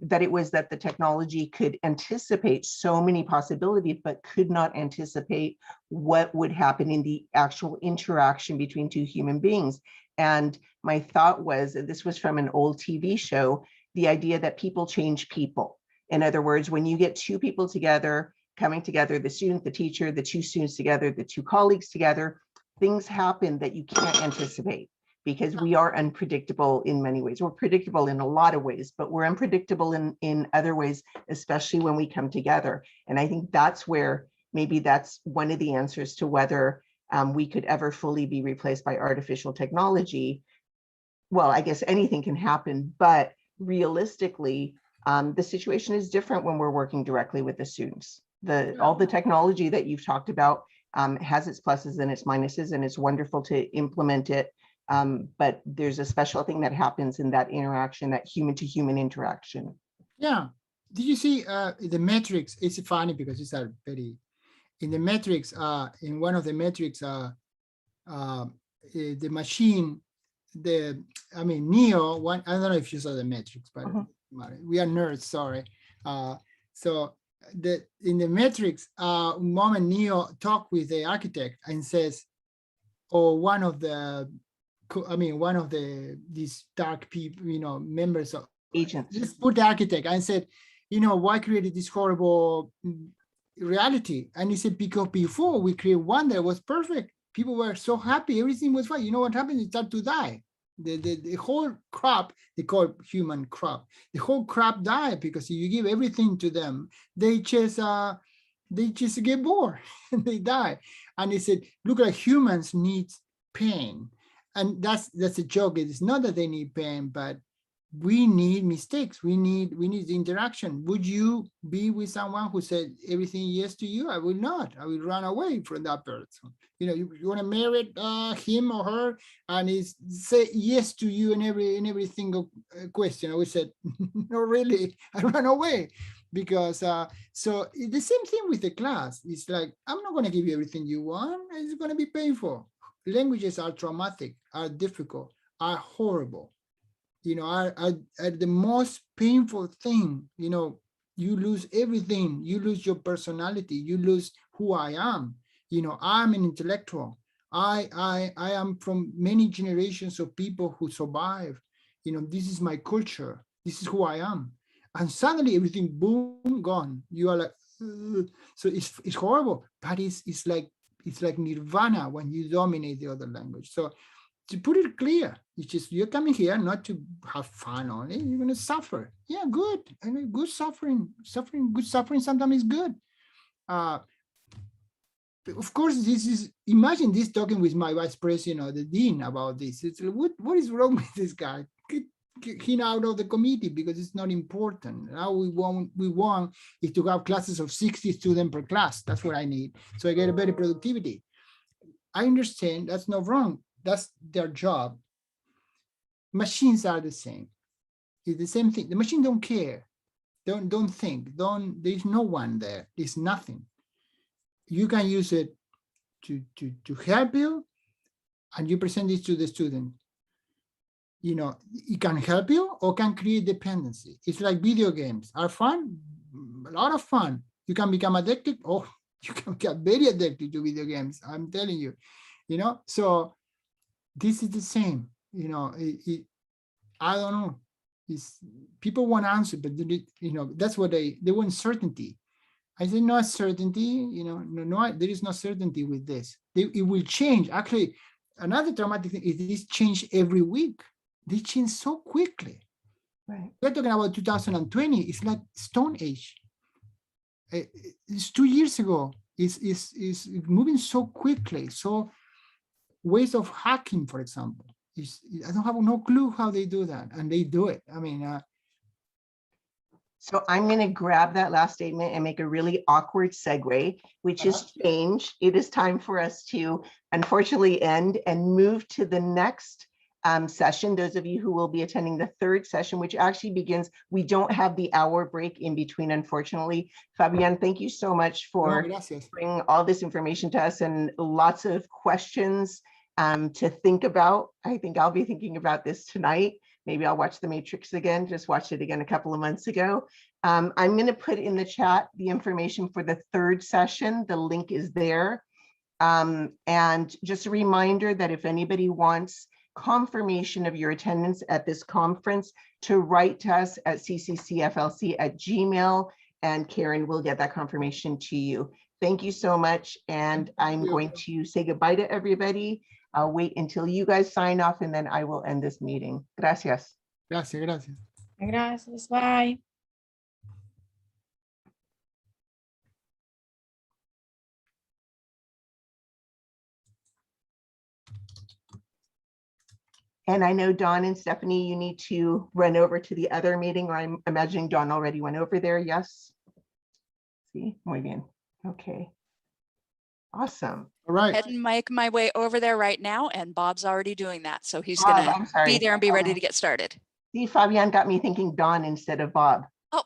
that it was that the technology could anticipate so many possibilities, but could not anticipate what would happen in the actual interaction between two human beings. And my thought was, and this was from an old TV show, the idea that people change people. In other words, when you get two people together, coming together, the student, the teacher, the two students together, the two colleagues together, things happen that you can't anticipate, because we are unpredictable in many ways. We're predictable in a lot of ways, but we're unpredictable in other ways, especially when we come together. And I think that's where maybe that's one of the answers to whether we could ever fully be replaced by artificial technology. Well, I guess anything can happen, but realistically, the situation is different when we're working directly with the students. All the technology that you've talked about has its pluses and its minuses, and it's wonderful to implement it. But there's a special thing that happens in that interaction, that human to human interaction. Yeah. Did you see the metrics? It's funny because it's a very, in the metrics, in one of the metrics, the machine, Neo, one, I don't know if you saw the metrics, but we are nerds, sorry. So in the metrics, Mom and Neo talk with the architect and says, or one of these dark people, members of Agents. just put the architect and said, why created this horrible reality? And he said, because before we created one that was perfect, people were so happy, everything was fine. You know what happened? It started to die. The whole crop, they call it human crop. The whole crop died because you give everything to them, they just get bored and they die. And he said, look, like humans need pain. And that's a joke. It's not that they need pain, but we need mistakes. We need the interaction. Would you be with someone who said everything yes to you? I will not. I will run away from that person. You want to marry him or her, and he say yes to you in every single question. I would say, no, really, I run away. Because so the same thing with the class. It's like, I'm not going to give you everything you want. It's going to be painful. Languages are traumatic, are difficult, are horrible. Are the most painful thing. You lose everything. You lose your personality. You lose who I am. I'm an intellectual. I am from many generations of people who survive. This is my culture. This is who I am. And suddenly everything, boom, gone. You are like, ugh. So it's horrible, but it's like nirvana when you dominate the other language. So to put it clear, it's just, you're coming here not to have fun only, you're going to suffer. Yeah, good. And good suffering sometimes is good. Of course, imagine this talking with my vice president, the dean, about this. It's what is wrong with this guy? Get him out of the committee because it's not important. Now we want is to have classes of 60 students per class. That's what I need. So I get a better productivity. I understand that's not wrong. That's their job. Machines are the same. It's the same thing. The machine don't care. Don't think. There's no one there. There's nothing. You can use it to help you, and you present this to the student. It can help you or can create dependency. It's like video games are fun, a lot of fun. You can become addicted. Oh, you can get very addicted to video games. I'm telling you, so this is the same, I don't know. People want answer, but that's what they want certainty. I say no certainty, no, there is no certainty with this. It will change. Actually, another traumatic thing is this change every week. They change so quickly. Right. We're talking about 2020. It's like Stone Age. It's 2 years ago. It's moving so quickly. So ways of hacking, for example, I don't have no clue how they do that, and they do it. So I'm going to grab that last statement and make a really awkward segue, which is change. It is time for us to unfortunately end and move to the next session. Those of you who will be attending the third session, which actually begins, we don't have the hour break in between, unfortunately. Fabian, thank you so much for bringing all this information to us and lots of questions to think about. I think I'll be thinking about this tonight. Maybe I'll watch The Matrix again, just watched it again a couple of months ago. I'm going to put in the chat the information for the third session. The link is there. And just a reminder that if anybody wants confirmation of your attendance at this conference, to write to us at cccflc@gmail.com, and Karen will get that confirmation to you. Thank you so much. And I'm going to say goodbye to everybody. I'll wait until you guys sign off and then I will end this meeting. Gracias. Gracias, gracias. Gracias, bye. And I know Dawn and Stephanie, you need to run over to the other meeting, or I'm imagining Dawn already went over there, yes? Sí, muy bien, okay. Awesome. All right. Head and make my way over there right now, and Bob's already doing that. So he's Bob, gonna I'm sorry. be there and be ready Okay. to get started. See, Fabian got me thinking Dawn instead of Bob. Oh,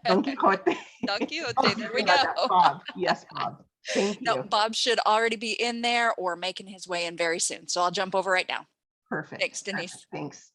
Don Quixote. Don Quixote, Oh, there we sorry about that. go. Bob, yes, Bob. Thank No, you. Bob should already be in there or making his way in very soon. So I'll jump over right now. Perfect. Thanks, Denise. Thanks.